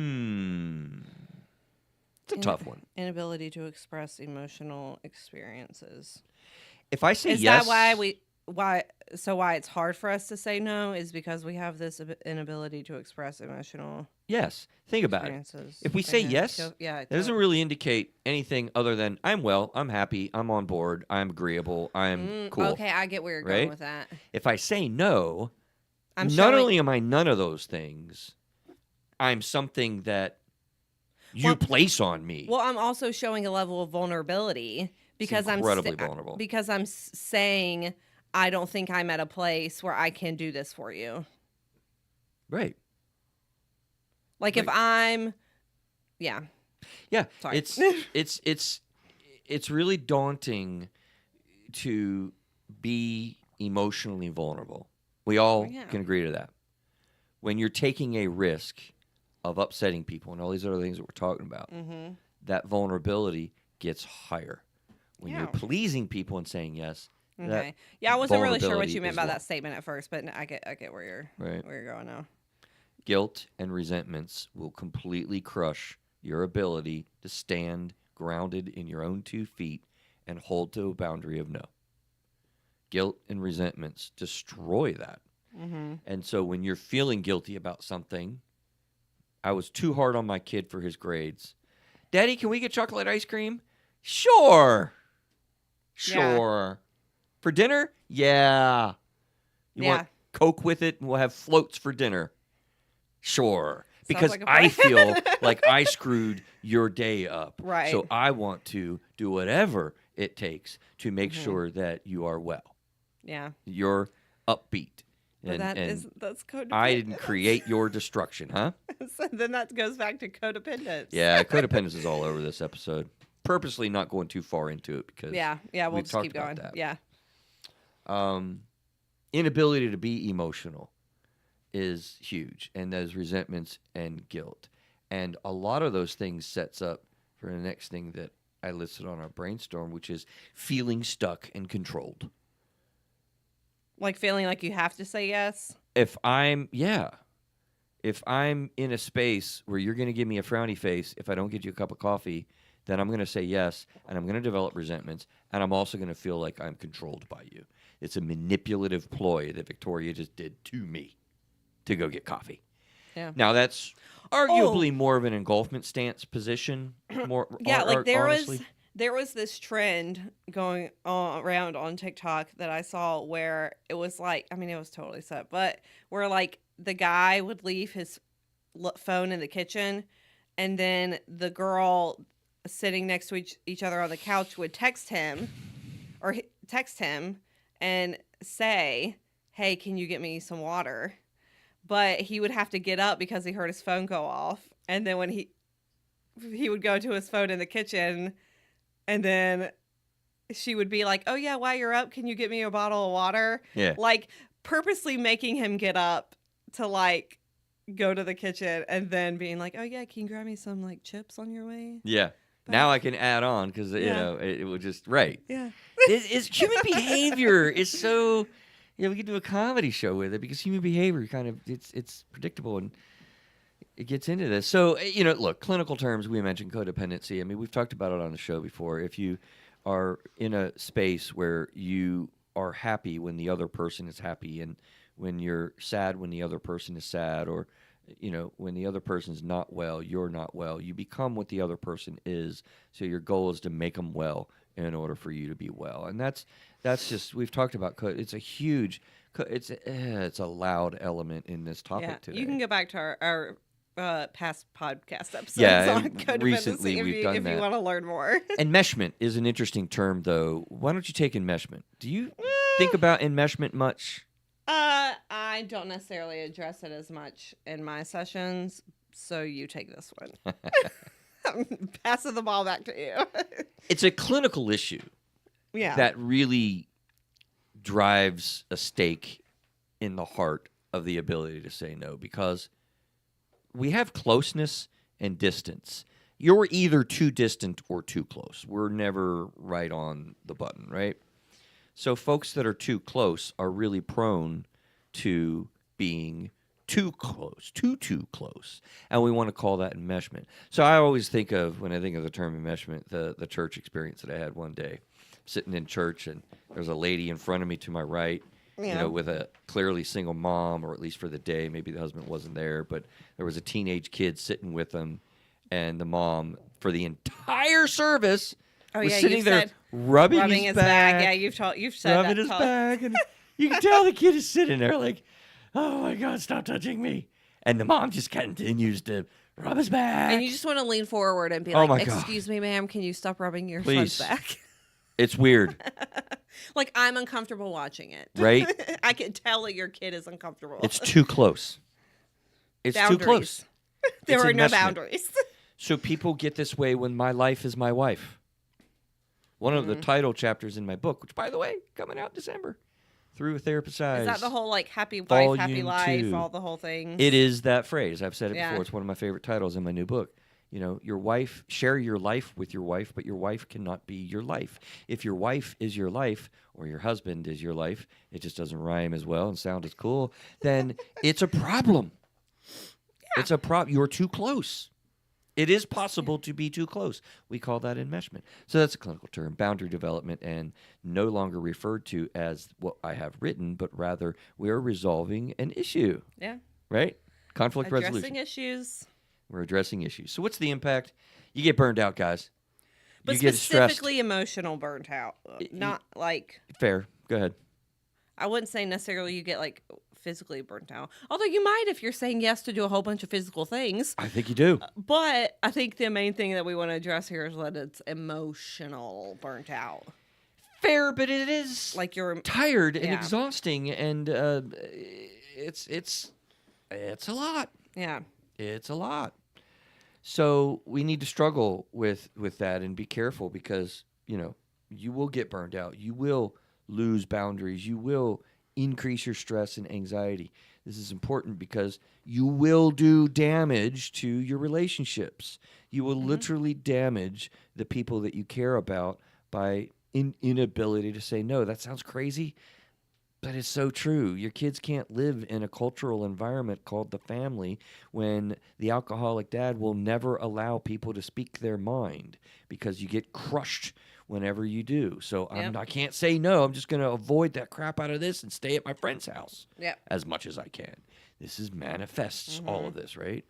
[SPEAKER 1] a tough one.
[SPEAKER 2] Inability to express emotional experiences.
[SPEAKER 1] If I say
[SPEAKER 2] Is
[SPEAKER 1] yes,
[SPEAKER 2] that why it's hard for us to say no is because we have this inability to express emotional
[SPEAKER 1] yes. Think about it.
[SPEAKER 2] experiences.
[SPEAKER 1] If we say
[SPEAKER 2] Okay.
[SPEAKER 1] yes,
[SPEAKER 2] Yeah,
[SPEAKER 1] that doesn't really indicate anything other than I'm well, I'm happy, I'm on board, I'm agreeable, I'm cool.
[SPEAKER 2] Okay, I get where you're
[SPEAKER 1] right?
[SPEAKER 2] going with that.
[SPEAKER 1] If I say no,
[SPEAKER 2] I'm
[SPEAKER 1] not
[SPEAKER 2] showing-
[SPEAKER 1] only am I none of those things, I'm something that you place on me.
[SPEAKER 2] Well, I'm also showing a level of vulnerability because
[SPEAKER 1] incredibly vulnerable.
[SPEAKER 2] Because I'm saying I don't think I'm at a place where I can do this for you.
[SPEAKER 1] Right.
[SPEAKER 2] Like if I'm, yeah.
[SPEAKER 1] Yeah.
[SPEAKER 2] Sorry.
[SPEAKER 1] It's really daunting to be emotionally vulnerable. We all can agree to that. When you're taking a risk of upsetting people and all these other things that we're talking about, that vulnerability gets higher. When you're pleasing people and saying yes,
[SPEAKER 2] Okay. Yeah, I wasn't really sure what
[SPEAKER 1] vulnerability
[SPEAKER 2] you meant
[SPEAKER 1] is
[SPEAKER 2] by
[SPEAKER 1] low.
[SPEAKER 2] that statement at first, but I get where you're going now.
[SPEAKER 1] Guilt and resentments will completely crush your ability to stand grounded in your own 2 feet and hold to a boundary of no. Guilt and resentments destroy that.
[SPEAKER 2] Mm-hmm.
[SPEAKER 1] And so when you're feeling guilty about something, I was too hard on my kid for his grades. Daddy, can we get chocolate ice cream? Sure. Sure. For dinner? Yeah. You want Coke with it, and we'll have floats for dinner? Sure. Because
[SPEAKER 2] like a
[SPEAKER 1] I
[SPEAKER 2] plan.
[SPEAKER 1] feel like I screwed your day up.
[SPEAKER 2] Right.
[SPEAKER 1] So I want to do whatever it takes to make
[SPEAKER 2] Mm-hmm.
[SPEAKER 1] sure that you are well.
[SPEAKER 2] Yeah.
[SPEAKER 1] You're upbeat.
[SPEAKER 2] But
[SPEAKER 1] And
[SPEAKER 2] that's codependent.
[SPEAKER 1] I didn't create your destruction, huh?
[SPEAKER 2] So then that goes back to codependence.
[SPEAKER 1] Yeah, codependence is all over this episode. Purposely not going too far into it because
[SPEAKER 2] Yeah. We'll
[SPEAKER 1] we've
[SPEAKER 2] just
[SPEAKER 1] talked
[SPEAKER 2] keep
[SPEAKER 1] about
[SPEAKER 2] going.
[SPEAKER 1] that.
[SPEAKER 2] Yeah.
[SPEAKER 1] Inability to be emotional is huge, and those resentments and guilt. And a lot of those things sets up for the next thing that I listed on our brainstorm, which is feeling stuck and controlled.
[SPEAKER 2] Like feeling like you have to say yes.
[SPEAKER 1] If I'm in a space where you're going to give me a frowny face if I don't get you a cup of coffee, then I'm going to say yes, and I'm going to develop resentments, and I'm also going to feel like I'm controlled by you. It's a manipulative ploy that Victoria just did to me to go get coffee.
[SPEAKER 2] Yeah.
[SPEAKER 1] Now, that's arguably more of an engulfment stance position.
[SPEAKER 2] There was this trend going around on TikTok that I saw where it was like, I mean, it was totally set, but where like the guy would leave his phone in the kitchen, and then the girl sitting next to each other on the couch would text him and say, "Hey, can you get me some water?" But he would have to get up because he heard his phone go off. And then when he would go to his phone in the kitchen, and then she would be like, "Oh yeah, while you're up, can you get me a bottle of water?"
[SPEAKER 1] Yeah.
[SPEAKER 2] Like purposely making him get up to like go to the kitchen, and then being like, "Oh yeah, can you grab me some like chips on your way?"
[SPEAKER 1] Yeah. Now I can add on because, you know, it would just, right.
[SPEAKER 2] Yeah.
[SPEAKER 1] It's human behavior is so, you know, we could do a comedy show with it because human behavior kind of, it's predictable and it gets into this. So, you know, look, clinical terms, we mentioned codependency. I mean, we've talked about it on the show before. If you are in a space where you are happy when the other person is happy, and when you're sad when the other person is sad, or, you know, when the other person's not well, you're not well, you become what the other person is. So your goal is to make them well in order for you to be well. And that's just, we've talked about it's a huge, it's a loud element in this topic today.
[SPEAKER 2] You can go back to our past podcast episodes
[SPEAKER 1] Yeah,
[SPEAKER 2] on codependency
[SPEAKER 1] recently
[SPEAKER 2] if
[SPEAKER 1] we've
[SPEAKER 2] you,
[SPEAKER 1] done
[SPEAKER 2] if
[SPEAKER 1] that.
[SPEAKER 2] you want to learn more.
[SPEAKER 1] Enmeshment is an interesting term, though. Why don't you take enmeshment? Do you think about enmeshment much?
[SPEAKER 2] I don't necessarily address it as much in my sessions, so you take this one. I'm passing the ball back to you.
[SPEAKER 1] It's a clinical issue that really drives a stake in the heart of the ability to say no, because we have closeness and distance. You're either too distant or too close. We're never right on the button, right? So folks that are too close are really prone to being too close, too close. And we want to call that enmeshment. So I always think of, when I think of the term enmeshment, the church experience that I had one day. Sitting in church, and there's a lady in front of me to my right, you know, with a clearly single mom, or at least for the day. Maybe the husband wasn't there, but there was a teenage kid sitting with them, and the mom, for the entire service, was sitting there rubbing his back.
[SPEAKER 2] Yeah, you've said
[SPEAKER 1] rubbing
[SPEAKER 2] that.
[SPEAKER 1] his back, and you can tell the kid is sitting there like, "Oh my God, stop touching me!" And the mom just continues to rub his back.
[SPEAKER 2] And you just want to lean forward and be
[SPEAKER 1] Oh my
[SPEAKER 2] like,
[SPEAKER 1] God.
[SPEAKER 2] "Excuse me, ma'am, can you stop rubbing your
[SPEAKER 1] Please.
[SPEAKER 2] son's back?"
[SPEAKER 1] It's weird,
[SPEAKER 2] Like, I'm uncomfortable watching it.
[SPEAKER 1] right?
[SPEAKER 2] I can tell that your kid is uncomfortable.
[SPEAKER 1] It's too close. It's too close.
[SPEAKER 2] There
[SPEAKER 1] It's
[SPEAKER 2] are no
[SPEAKER 1] enmeshment.
[SPEAKER 2] boundaries.
[SPEAKER 1] So people get this way when my life is my wife. One of the title chapters in my book, which, by the way, coming out December, Through a Therapist's Eyes.
[SPEAKER 2] Is that the whole, like, happy wife,
[SPEAKER 1] Volume
[SPEAKER 2] happy life,
[SPEAKER 1] 2.
[SPEAKER 2] all the whole thing?
[SPEAKER 1] It is that phrase. I've said it
[SPEAKER 2] Yeah.
[SPEAKER 1] before. It's one of my favorite titles in my new book. You know, your wife, share your life with your wife, but your wife cannot be your life. If your wife is your life, or your husband is your life, it just doesn't rhyme as well and sound as cool, then it's a problem. Yeah. It's a problem. You're too close. It is possible to be too close. We call that enmeshment. So that's a clinical term, boundary development, and no longer referred to as what I have written, but rather we are resolving an issue,
[SPEAKER 2] Yeah.
[SPEAKER 1] right? Conflict
[SPEAKER 2] Addressing
[SPEAKER 1] resolution.
[SPEAKER 2] issues.
[SPEAKER 1] We're addressing issues. So what's the impact? You get burned out, guys.
[SPEAKER 2] But
[SPEAKER 1] You get stressed.
[SPEAKER 2] specifically emotional burnt out. Not like,
[SPEAKER 1] Fair. Go ahead.
[SPEAKER 2] I wouldn't say necessarily you get like physically burnt out. Although you might if you're saying yes to do a whole bunch of physical things.
[SPEAKER 1] I think you do.
[SPEAKER 2] But I think the main thing that we want to address here is that it's emotional burnt out.
[SPEAKER 1] Fair, but it is
[SPEAKER 2] Like you're
[SPEAKER 1] tired and
[SPEAKER 2] yeah.
[SPEAKER 1] exhausting, and it's a lot.
[SPEAKER 2] Yeah.
[SPEAKER 1] It's a lot. So we need to struggle with that and be careful because, you will get burned out. You will lose boundaries. You will increase your stress and anxiety. This is important because you will do damage to your relationships. You will literally damage the people that you care about by inability to say no. That sounds crazy, but it's so true. Your kids can't live in a cultural environment called the family when the alcoholic dad will never allow people to speak their mind because you get crushed whenever you do. So I can't say no. I'm just going to avoid that crap out of this and stay at my friend's house as much as I can. This is manifests all of this, right?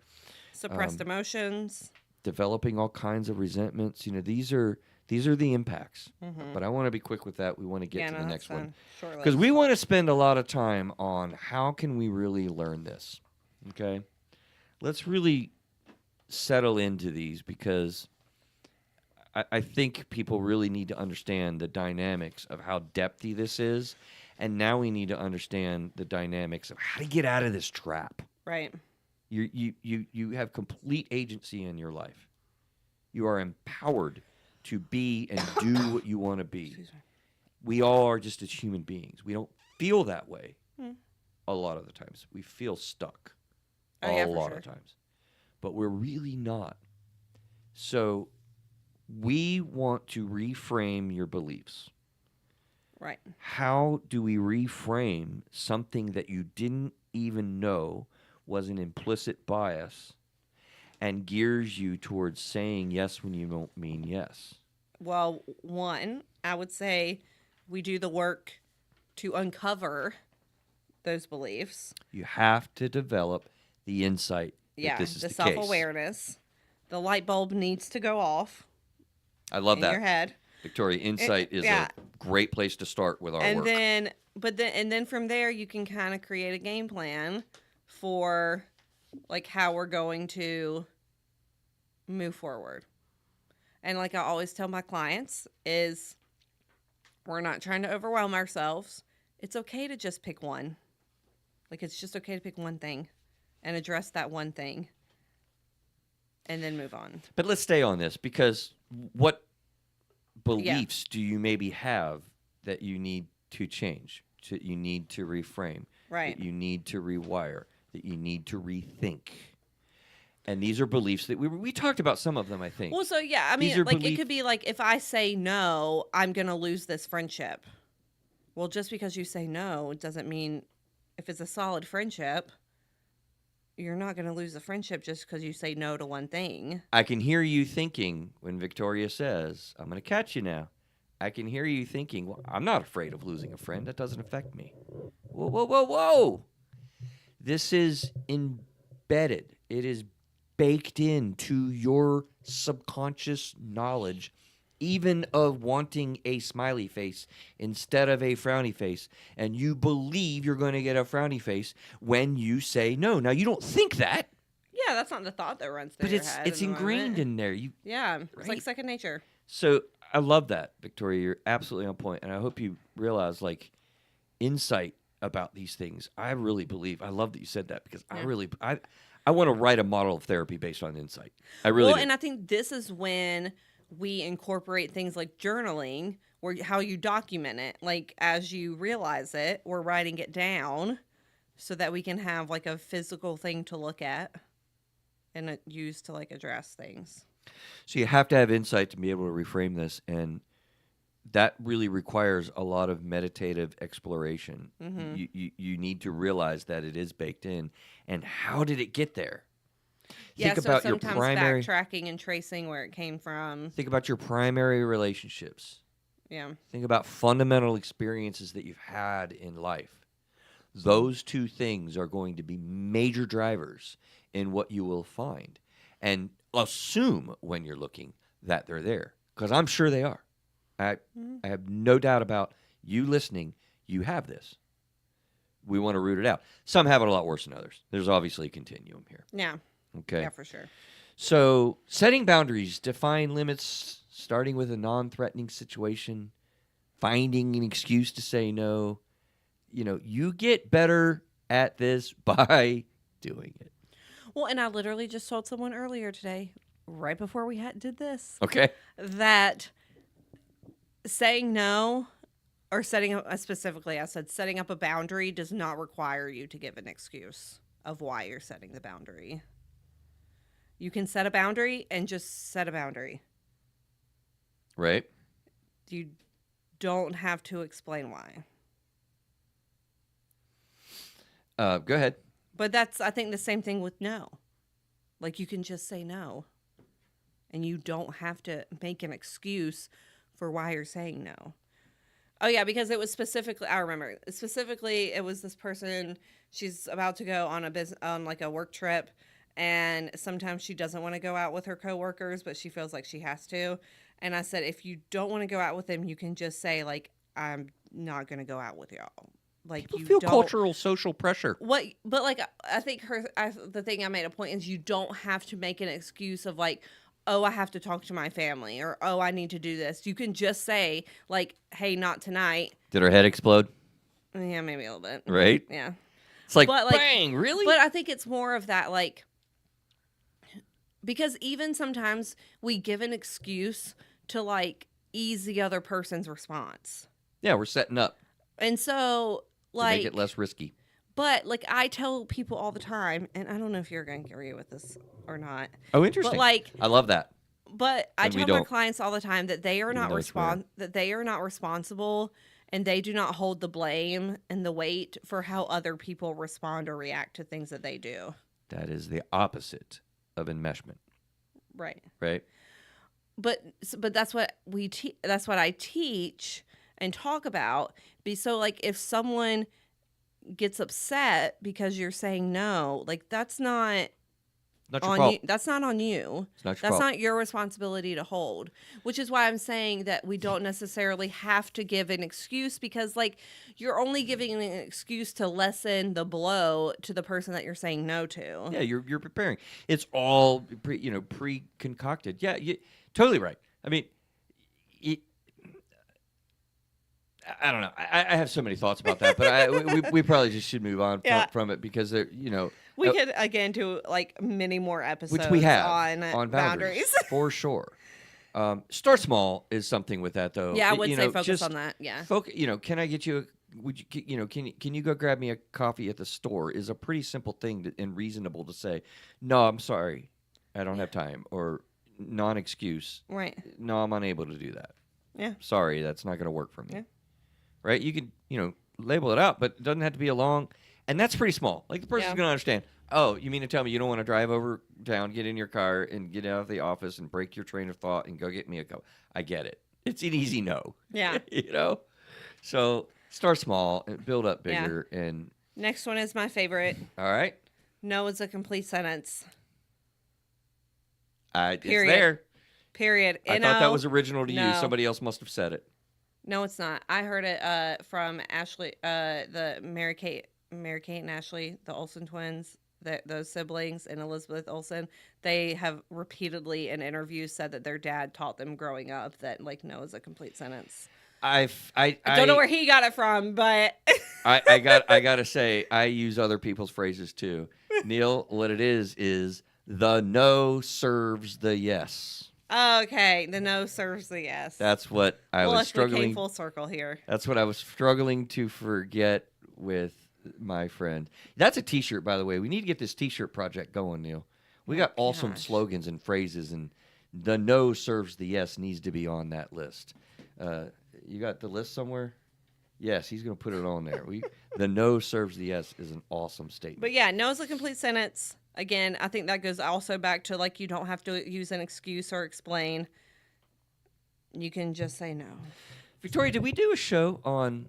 [SPEAKER 2] Suppressed emotions.
[SPEAKER 1] Developing all kinds of resentments. These are the impacts. But I want to be quick with that. We want to get to the next one. Because we want to spend a lot of time on how can we really learn this. Okay? Let's really settle into these because I think people really need to understand the dynamics of how depthy this is. And now we need to understand the dynamics of how to get out of this trap.
[SPEAKER 2] Right.
[SPEAKER 1] You have complete agency in your life. You are empowered to be and do what you want to be. We all are just as human beings. We don't feel that way a lot of the times. We feel stuck a lot of times. But we're really not. So we want to reframe your beliefs.
[SPEAKER 2] Right.
[SPEAKER 1] How do we reframe something that you didn't even know was an implicit bias and gears you towards saying yes when you don't mean yes?
[SPEAKER 2] Well, one, I would say we do the work to uncover those beliefs.
[SPEAKER 1] You have to develop the insight that this is the case.
[SPEAKER 2] The self-awareness. The light bulb needs to go off.
[SPEAKER 1] I love that.
[SPEAKER 2] In your head.
[SPEAKER 1] Victoria, insight is a great place to start with our work.
[SPEAKER 2] Then from there you can kind of create a game plan for like how we're going to move forward. And like I always tell my clients is we're not trying to overwhelm ourselves. It's okay to just pick one. Like it's just okay to pick one thing and address that one thing and then move on.
[SPEAKER 1] But let's stay on this because what beliefs do you maybe have that you need to change, that you need to reframe,
[SPEAKER 2] right?
[SPEAKER 1] That you need to rewire, that you need to rethink? And these are beliefs that we talked about some of them, I think.
[SPEAKER 2] Well, so yeah, I mean, like it could be like if I say no, I'm going to lose this friendship. Well, just because you say no, it doesn't mean if it's a solid friendship, you're not going to lose the friendship just because you say no to one thing.
[SPEAKER 1] I can hear you thinking when Victoria says, I'm going to catch you now. I can hear you thinking, well, I'm not afraid of losing a friend. That doesn't affect me. Whoa, whoa, whoa, whoa. This is embedded. It is baked into your subconscious knowledge, even of wanting a smiley face instead of a frowny face. And you believe you're going to get a frowny face when you say no. Now, you don't think that.
[SPEAKER 2] Yeah, that's not the thought that runs through
[SPEAKER 1] but
[SPEAKER 2] your head.
[SPEAKER 1] It's ingrained in there.
[SPEAKER 2] It's like second nature.
[SPEAKER 1] So I love that, Victoria. You're absolutely on point. And I hope you realize, like, insight about these things. I really believe. I love that you said that because I want to write a model of therapy based on insight. I really do.
[SPEAKER 2] And I think this is when we incorporate things like journaling, where how you document it. Like as you realize it, we're writing it down so that we can have like a physical thing to look at and use to like address things.
[SPEAKER 1] So you have to have insight to be able to reframe this, and that really requires a lot of meditative exploration. You need to realize that it is baked in, and how did it get there?
[SPEAKER 2] Yeah,
[SPEAKER 1] Think
[SPEAKER 2] so
[SPEAKER 1] about your
[SPEAKER 2] sometimes
[SPEAKER 1] primary.
[SPEAKER 2] backtracking and tracing where it came from.
[SPEAKER 1] Think about your primary relationships.
[SPEAKER 2] Yeah.
[SPEAKER 1] Think about fundamental experiences that you've had in life. Those two things are going to be major drivers in what you will find. And assume when you're looking that they're there, because I'm sure they are. I have no doubt about you listening. You have this. We want to root it out. Some have it a lot worse than others. There's obviously a continuum here.
[SPEAKER 2] Yeah.
[SPEAKER 1] Okay.
[SPEAKER 2] Yeah, for sure.
[SPEAKER 1] So setting boundaries, define limits, starting with a non-threatening situation, finding an excuse to say no. You get better at this by doing it.
[SPEAKER 2] Well, and I literally just told someone earlier today, right before we did this,
[SPEAKER 1] Okay.
[SPEAKER 2] that saying no or specifically, I said setting up a boundary does not require you to give an excuse of why you're setting the boundary. You can set a boundary and just set a boundary.
[SPEAKER 1] Right.
[SPEAKER 2] You don't have to explain why.
[SPEAKER 1] Go ahead.
[SPEAKER 2] But that's, I think, the same thing with no. Like, you can just say no. And you don't have to make an excuse for why you're saying no. Oh, yeah, because it was specifically, I remember, specifically, it was this person, she's about to go on a work trip, and sometimes she doesn't want to go out with her coworkers, but she feels like she has to. And I said, if you don't want to go out with them, you can just say, like, I'm not going to go out with y'all. Like,
[SPEAKER 1] People
[SPEAKER 2] you
[SPEAKER 1] feel
[SPEAKER 2] don't,
[SPEAKER 1] cultural, social pressure.
[SPEAKER 2] but like, I think the thing I made a point is you don't have to make an excuse of like, oh, I have to talk to my family, or oh, I need to do this. You can just say like, hey, not tonight.
[SPEAKER 1] Did her head explode?
[SPEAKER 2] Yeah, maybe a little bit.
[SPEAKER 1] Right?
[SPEAKER 2] Yeah.
[SPEAKER 1] It's like,
[SPEAKER 2] But, like,
[SPEAKER 1] bang, really?
[SPEAKER 2] But I think it's more of that, like, because even sometimes we give an excuse to like ease the other person's response.
[SPEAKER 1] Yeah, we're setting up
[SPEAKER 2] And so,
[SPEAKER 1] to
[SPEAKER 2] like,
[SPEAKER 1] make it less risky.
[SPEAKER 2] but like I tell people all the time, and I don't know if you're going to agree with this or not.
[SPEAKER 1] Oh, interesting.
[SPEAKER 2] But like,
[SPEAKER 1] I love that.
[SPEAKER 2] but I
[SPEAKER 1] And we
[SPEAKER 2] tell my
[SPEAKER 1] don't.
[SPEAKER 2] clients all the time that they are
[SPEAKER 1] Even
[SPEAKER 2] not
[SPEAKER 1] though it's rare.
[SPEAKER 2] responsible, and they do not hold the blame and the weight for how other people respond or react to things that they do.
[SPEAKER 1] That is the opposite of enmeshment,
[SPEAKER 2] Right.
[SPEAKER 1] right?
[SPEAKER 2] But that's what that's what I teach and talk about. So like if someone gets upset because you're saying no, like that's not
[SPEAKER 1] Not your
[SPEAKER 2] on
[SPEAKER 1] fault.
[SPEAKER 2] you. That's not on you.
[SPEAKER 1] It's not your
[SPEAKER 2] That's
[SPEAKER 1] fault.
[SPEAKER 2] not your responsibility to hold. Which is why I'm saying that we don't necessarily have to give an excuse, because like you're only giving an excuse to lessen the blow to the person that you're saying no to.
[SPEAKER 1] Yeah, you're preparing. It's all pre-concocted. Yeah, totally right. I mean, I don't know. I have so many thoughts about that, but we probably just should move on
[SPEAKER 2] Yeah.
[SPEAKER 1] from it because they're,
[SPEAKER 2] We could again do like many more episodes
[SPEAKER 1] which we have
[SPEAKER 2] on boundaries.
[SPEAKER 1] for sure. Start small is something with that though.
[SPEAKER 2] Yeah, I would say focus
[SPEAKER 1] just
[SPEAKER 2] on that. Yeah.
[SPEAKER 1] Can I get you? Can you go grab me a coffee at the store? Is a pretty simple thing and reasonable to say. No, I'm sorry, I don't have time, or non-excuse.
[SPEAKER 2] Right.
[SPEAKER 1] No, I'm unable to do that.
[SPEAKER 2] Yeah.
[SPEAKER 1] Sorry, that's not going to work for me.
[SPEAKER 2] Yeah.
[SPEAKER 1] Right? You could, label it out, but it doesn't have to be a long. And that's pretty small. Like the person's
[SPEAKER 2] Yeah.
[SPEAKER 1] going to understand. Oh, you mean to tell me you don't want to drive over town, get in your car, and get out of the office and break your train of thought and go get me a cup? I get it. It's an easy no.
[SPEAKER 2] Yeah.
[SPEAKER 1] So start small and build up
[SPEAKER 2] Yeah.
[SPEAKER 1] bigger. And
[SPEAKER 2] Next one is my favorite.
[SPEAKER 1] all right,
[SPEAKER 2] No is a complete sentence.
[SPEAKER 1] it's
[SPEAKER 2] Period.
[SPEAKER 1] there.
[SPEAKER 2] Period.
[SPEAKER 1] I thought that was original to you.
[SPEAKER 2] No.
[SPEAKER 1] Somebody else must have said it.
[SPEAKER 2] No, it's not. I heard it from Ashley, the Mary Kate and Ashley, the Olsen twins, those siblings, and Elizabeth Olsen. They have repeatedly in interviews said that their dad taught them growing up that like no is a complete sentence.
[SPEAKER 1] I
[SPEAKER 2] don't know where he got it from, but
[SPEAKER 1] I gotta say I use other people's phrases too. Neil, what it is the no serves the yes.
[SPEAKER 2] okay, the no serves the yes.
[SPEAKER 1] That's what I was
[SPEAKER 2] We came
[SPEAKER 1] struggling.
[SPEAKER 2] full circle here.
[SPEAKER 1] That's what I was struggling to forget with my friend. That's a T-shirt, by the way. We need to get this T-shirt project going, Neil. We got awesome
[SPEAKER 2] gosh.
[SPEAKER 1] slogans and phrases, and the no serves the yes needs to be on that list. You got the list somewhere? Yes, he's going to put it on there. The no serves the yes is an awesome statement.
[SPEAKER 2] But yeah, no is a complete sentence. Again, I think that goes also back to like you don't have to use an excuse or explain. You can just say no.
[SPEAKER 1] Victoria, did we do a show on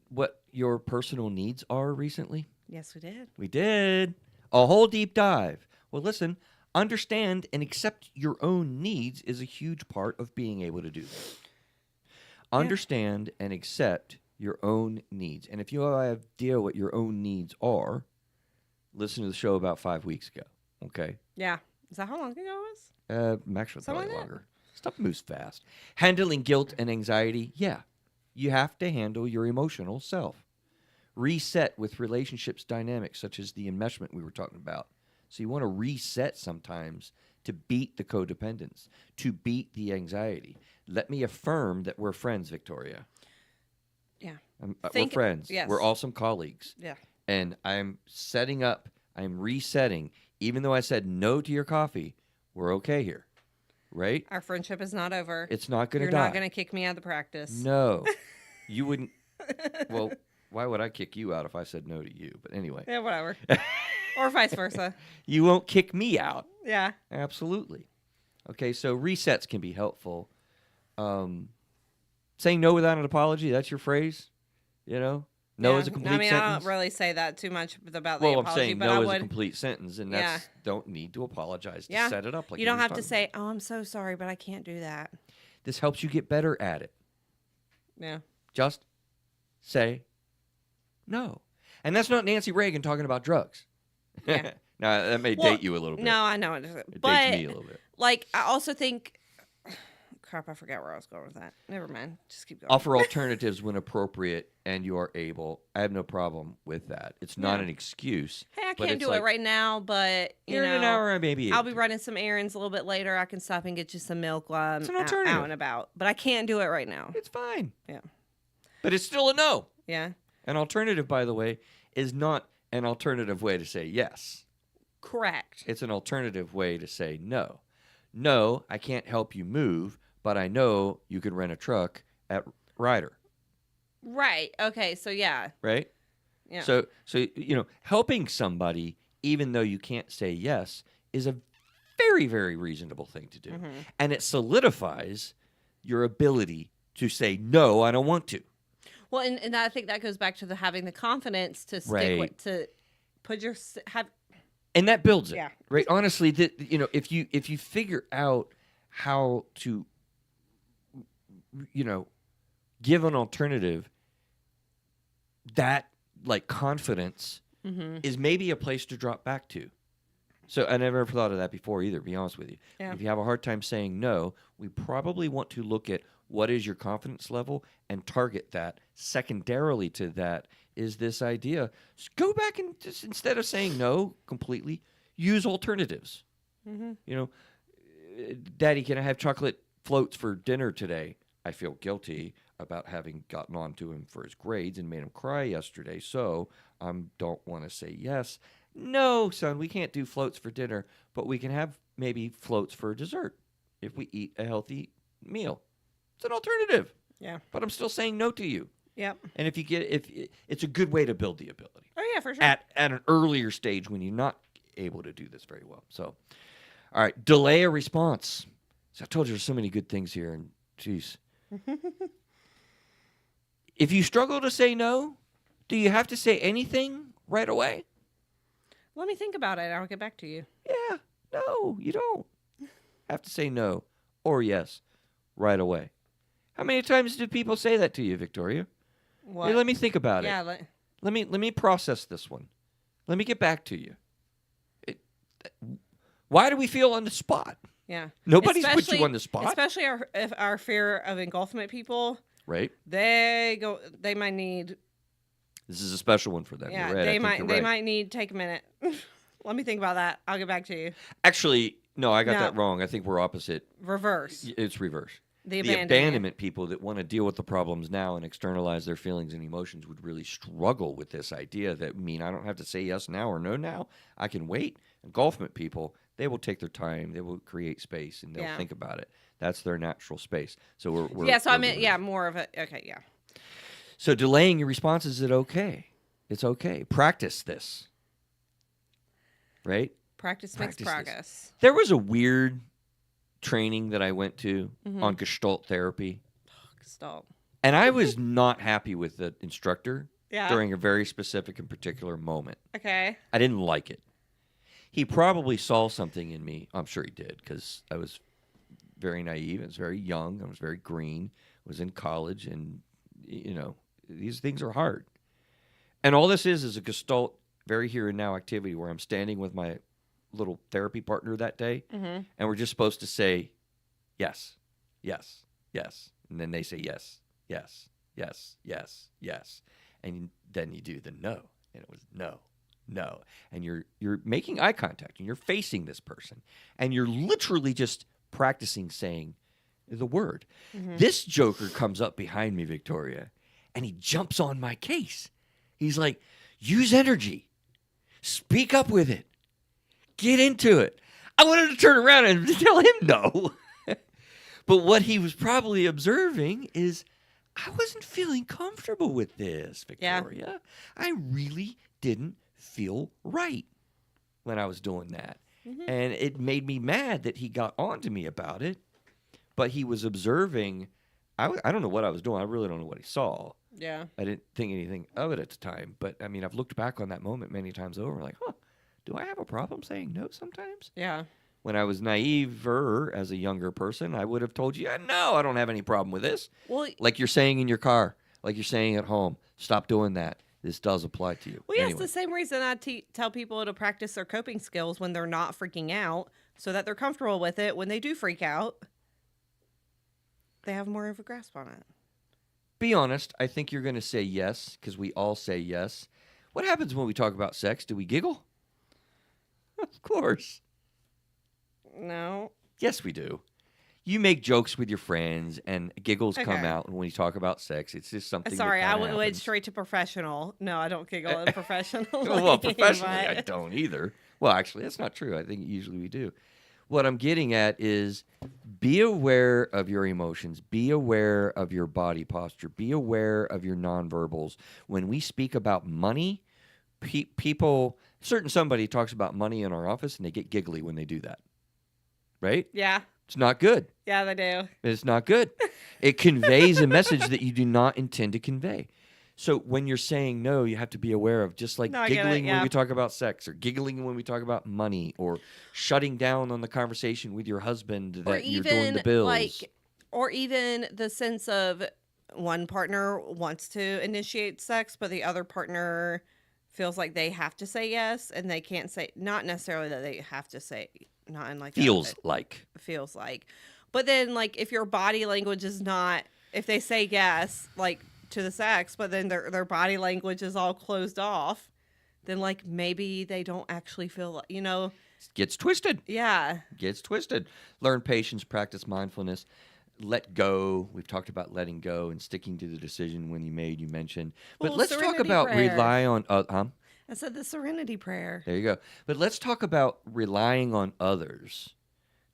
[SPEAKER 1] what your personal needs are recently?
[SPEAKER 2] Yes, we did.
[SPEAKER 1] We did. A whole deep dive. Well, listen, understand and accept your own needs is a huge part of being able to do that. Understand and accept your own needs. And if you have no idea what your own needs are, listen to the show about 5 weeks ago. Okay?
[SPEAKER 2] Yeah. Is that how long ago it was?
[SPEAKER 1] Actually,
[SPEAKER 2] Something
[SPEAKER 1] probably
[SPEAKER 2] like that.
[SPEAKER 1] longer. Stuff moves fast. Handling guilt and anxiety, yeah. You have to handle your emotional self. Reset with relationships dynamics, such as the enmeshment we were talking about. So you want to reset sometimes to beat the codependence, to beat the anxiety. Let me affirm that we're friends, Victoria.
[SPEAKER 2] Yeah.
[SPEAKER 1] We're friends.
[SPEAKER 2] yes.
[SPEAKER 1] We're awesome colleagues.
[SPEAKER 2] Yeah.
[SPEAKER 1] And I'm setting up, I'm resetting. Even though I said no to your coffee, we're okay here. Right?
[SPEAKER 2] Our friendship is not over.
[SPEAKER 1] It's not going to
[SPEAKER 2] You're
[SPEAKER 1] die.
[SPEAKER 2] not going to kick me out of the practice.
[SPEAKER 1] No. You wouldn't. Well, why would I kick you out if I said no to you? But anyway.
[SPEAKER 2] Yeah, whatever. Or vice versa.
[SPEAKER 1] You won't kick me out.
[SPEAKER 2] Yeah.
[SPEAKER 1] Absolutely. Okay, so resets can be helpful. Saying no without an apology, that's your phrase? You know? No is a complete
[SPEAKER 2] I
[SPEAKER 1] sentence.
[SPEAKER 2] don't really say that too much about the
[SPEAKER 1] Well,
[SPEAKER 2] apology,
[SPEAKER 1] I'm saying
[SPEAKER 2] but
[SPEAKER 1] no
[SPEAKER 2] I
[SPEAKER 1] is
[SPEAKER 2] would.
[SPEAKER 1] a complete sentence, and that's don't need to apologize to set it up. Like
[SPEAKER 2] you don't
[SPEAKER 1] were
[SPEAKER 2] have to
[SPEAKER 1] talking
[SPEAKER 2] say, "Oh, I'm so sorry, but I can't do that."
[SPEAKER 1] about. This helps you get better at it.
[SPEAKER 2] Yeah.
[SPEAKER 1] Just say no. And that's not Nancy Reagan talking about drugs.
[SPEAKER 2] Yeah.
[SPEAKER 1] Now, that may date you a little bit.
[SPEAKER 2] No, I know it.
[SPEAKER 1] It
[SPEAKER 2] But
[SPEAKER 1] dates me a little bit.
[SPEAKER 2] like, I also think. Crap, I forgot where I was going with that. Never mind. Just keep going.
[SPEAKER 1] Offer alternatives when appropriate and you are able. I have no problem with that. It's not an excuse.
[SPEAKER 2] Hey, I
[SPEAKER 1] but
[SPEAKER 2] can't
[SPEAKER 1] it's
[SPEAKER 2] do
[SPEAKER 1] like,
[SPEAKER 2] it right now, but you
[SPEAKER 1] Here
[SPEAKER 2] know,
[SPEAKER 1] in an hour, I may be
[SPEAKER 2] I'll
[SPEAKER 1] able
[SPEAKER 2] be
[SPEAKER 1] to.
[SPEAKER 2] running some errands a little bit later. I can stop and get you some milk while
[SPEAKER 1] It's
[SPEAKER 2] I'm
[SPEAKER 1] an alternative.
[SPEAKER 2] out and about. But I can't do it right now.
[SPEAKER 1] It's fine.
[SPEAKER 2] Yeah.
[SPEAKER 1] But it's still a no.
[SPEAKER 2] Yeah.
[SPEAKER 1] An alternative, by the way, is not an alternative way to say yes.
[SPEAKER 2] Correct.
[SPEAKER 1] It's an alternative way to say no. No, I can't help you move, but I know you can rent a truck at Ryder.
[SPEAKER 2] Right. Okay. So yeah.
[SPEAKER 1] Right?
[SPEAKER 2] Yeah.
[SPEAKER 1] So helping somebody, even though you can't say yes, is a very, very reasonable thing to do.
[SPEAKER 2] Mm-hmm.
[SPEAKER 1] And it solidifies your ability to say, no, I don't want to.
[SPEAKER 2] Well, and I think that goes back to having the confidence to stick
[SPEAKER 1] Right.
[SPEAKER 2] with, to put your have.
[SPEAKER 1] And that builds it.
[SPEAKER 2] Yeah.
[SPEAKER 1] Right? Honestly, if you figure out how to give an alternative, that like confidence
[SPEAKER 2] Mm-hmm.
[SPEAKER 1] is maybe a place to drop back to. So I never thought of that before either, to be honest with you.
[SPEAKER 2] Yeah.
[SPEAKER 1] If you have a hard time saying no, we probably want to look at what is your confidence level and target that. Secondarily to that is this idea. Go back and just, instead of saying no completely, use alternatives.
[SPEAKER 2] Mm-hmm.
[SPEAKER 1] Daddy, can I have chocolate floats for dinner today? I feel guilty about having gotten on to him for his grades and made him cry yesterday, so I don't want to say yes. No, son, we can't do floats for dinner, but we can have maybe floats for dessert if we eat a healthy meal. It's an alternative.
[SPEAKER 2] Yeah.
[SPEAKER 1] But I'm still saying no to you.
[SPEAKER 2] Yep.
[SPEAKER 1] And if it's a good way to build the ability
[SPEAKER 2] Oh yeah, for sure.
[SPEAKER 1] at an earlier stage when you're not able to do this very well. So, all right, delay a response. So I told you there's so many good things here, and geez. If you struggle to say no, do you have to say anything right away?
[SPEAKER 2] Let me think about it. I'll get back to you.
[SPEAKER 1] Yeah, no, you don't have to say no or yes right away. How many times do people say that to you, Victoria?
[SPEAKER 2] What?
[SPEAKER 1] Hey, let me think about
[SPEAKER 2] yeah.
[SPEAKER 1] it. Let me process this one. Let me get back to you. Why do we feel on the spot?
[SPEAKER 2] Yeah.
[SPEAKER 1] Nobody's put you on the spot,
[SPEAKER 2] Especially our fear of engulfment people.
[SPEAKER 1] right?
[SPEAKER 2] They might need.
[SPEAKER 1] This is a special one for them.
[SPEAKER 2] Yeah.
[SPEAKER 1] You're right. I think you're right.
[SPEAKER 2] might need take a minute. Let me think about that. I'll get back to you.
[SPEAKER 1] Actually, no, I got
[SPEAKER 2] No.
[SPEAKER 1] that wrong. I think we're opposite.
[SPEAKER 2] Reverse.
[SPEAKER 1] It's reverse.
[SPEAKER 2] The
[SPEAKER 1] The
[SPEAKER 2] abandonment.
[SPEAKER 1] abandonment people that want to deal with the problems now and externalize their feelings and emotions would really struggle with this idea that I don't have to say yes now or no now. I can wait. Engulfment people, they will take their time. They will create space and they'll
[SPEAKER 2] Yeah.
[SPEAKER 1] think about it. That's their natural space. So we're
[SPEAKER 2] Yeah. So I
[SPEAKER 1] we're
[SPEAKER 2] meant
[SPEAKER 1] reversed.
[SPEAKER 2] more of a. Okay. Yeah.
[SPEAKER 1] So delaying your response, is it okay? It's okay. Practice this. Right?
[SPEAKER 2] Practice makes
[SPEAKER 1] Practice this.
[SPEAKER 2] progress.
[SPEAKER 1] There was a weird training that I went to
[SPEAKER 2] Mhm.
[SPEAKER 1] on Gestalt therapy,
[SPEAKER 2] Stop.
[SPEAKER 1] and I was not happy with the instructor
[SPEAKER 2] Yeah.
[SPEAKER 1] during a very specific and particular moment.
[SPEAKER 2] Okay.
[SPEAKER 1] I didn't like it. He probably saw something in me. I'm sure he did, because I was very naive. I was very young. I was very green. I was in college, and, these things are hard. And all this is a Gestalt, very here and now activity where I'm standing with my little therapy partner that day,
[SPEAKER 2] Mhm.
[SPEAKER 1] and we're just supposed to say yes, yes, yes. And then they say yes, yes, yes, yes, yes. And then you do the no. And it was no, no. And you're making eye contact, and you're facing this person, and you're literally just practicing saying the word.
[SPEAKER 2] Mhm.
[SPEAKER 1] This joker comes up behind me, Victoria, and he jumps on my case. He's like, use energy. Speak up with it. Get into it. I wanted to turn around and tell him no. But what he was probably observing is I wasn't feeling comfortable with this,
[SPEAKER 2] Yeah.
[SPEAKER 1] Victoria. I really didn't feel right when I was doing that.
[SPEAKER 2] Mhm.
[SPEAKER 1] And it made me mad that he got on to me about it. But he was observing. I don't know what I was doing. I really don't know what he saw.
[SPEAKER 2] Yeah.
[SPEAKER 1] I didn't think anything of it at the time. But, I mean, I've looked back on that moment many times over like, do I have a problem saying no sometimes?
[SPEAKER 2] Yeah.
[SPEAKER 1] When I was naiver as a younger person, I would have told you, no, I don't have any problem with this.
[SPEAKER 2] Well,
[SPEAKER 1] Like you're saying in your car, like you're saying at home. Stop doing that. This does apply to you.
[SPEAKER 2] Well, yes,
[SPEAKER 1] Anyway.
[SPEAKER 2] the same reason I tell people to practice their coping skills when they're not freaking out so that they're comfortable with it when they do freak out. They have more of a grasp on it.
[SPEAKER 1] Be honest. I think you're going to say yes because we all say yes. What happens when we talk about sex? Do we giggle? Of course.
[SPEAKER 2] No.
[SPEAKER 1] Yes, we do. You make jokes with your friends, and giggles come
[SPEAKER 2] Okay.
[SPEAKER 1] out when you talk about sex. It's just something.
[SPEAKER 2] Sorry,
[SPEAKER 1] that
[SPEAKER 2] I
[SPEAKER 1] kinda
[SPEAKER 2] went
[SPEAKER 1] happens.
[SPEAKER 2] straight to professional. No, I don't giggle at professional.
[SPEAKER 1] Well, professionally, I
[SPEAKER 2] but-
[SPEAKER 1] don't either. Well, actually, that's not true. I think usually we do. What I'm getting at is be aware of your emotions. Be aware of your body posture. Be aware of your nonverbals. When we speak about money, people, somebody talks about money in our office, and they get giggly when they do that. Right?
[SPEAKER 2] Yeah.
[SPEAKER 1] It's not good.
[SPEAKER 2] Yeah, they do.
[SPEAKER 1] It's not good. It conveys a message that you do not intend to convey. So when you're saying no, you have to be aware of just like
[SPEAKER 2] No, I get it,
[SPEAKER 1] giggling when
[SPEAKER 2] yeah.
[SPEAKER 1] we talk about sex, or giggling when we talk about money, or shutting down on the conversation with your husband that
[SPEAKER 2] Or
[SPEAKER 1] you're doing
[SPEAKER 2] even
[SPEAKER 1] the bills.
[SPEAKER 2] or even the sense of one partner wants to initiate sex, but the other partner feels like they have to say yes, and they can't say, not necessarily that they have to say, not in like that,
[SPEAKER 1] Feels
[SPEAKER 2] but
[SPEAKER 1] like.
[SPEAKER 2] feels like. But then like if your body language is not, if they say yes, like to the sex, but then their body language is all closed off, then like maybe they don't actually feel,
[SPEAKER 1] Gets twisted.
[SPEAKER 2] yeah.
[SPEAKER 1] Gets twisted. Learn patience, practice mindfulness. Let go. We've talked about letting go and sticking to the decision when you mentioned. But
[SPEAKER 2] Well,
[SPEAKER 1] let's talk
[SPEAKER 2] serenity
[SPEAKER 1] about
[SPEAKER 2] prayer.
[SPEAKER 1] rely on
[SPEAKER 2] I said the serenity prayer.
[SPEAKER 1] There you go. But let's talk about relying on others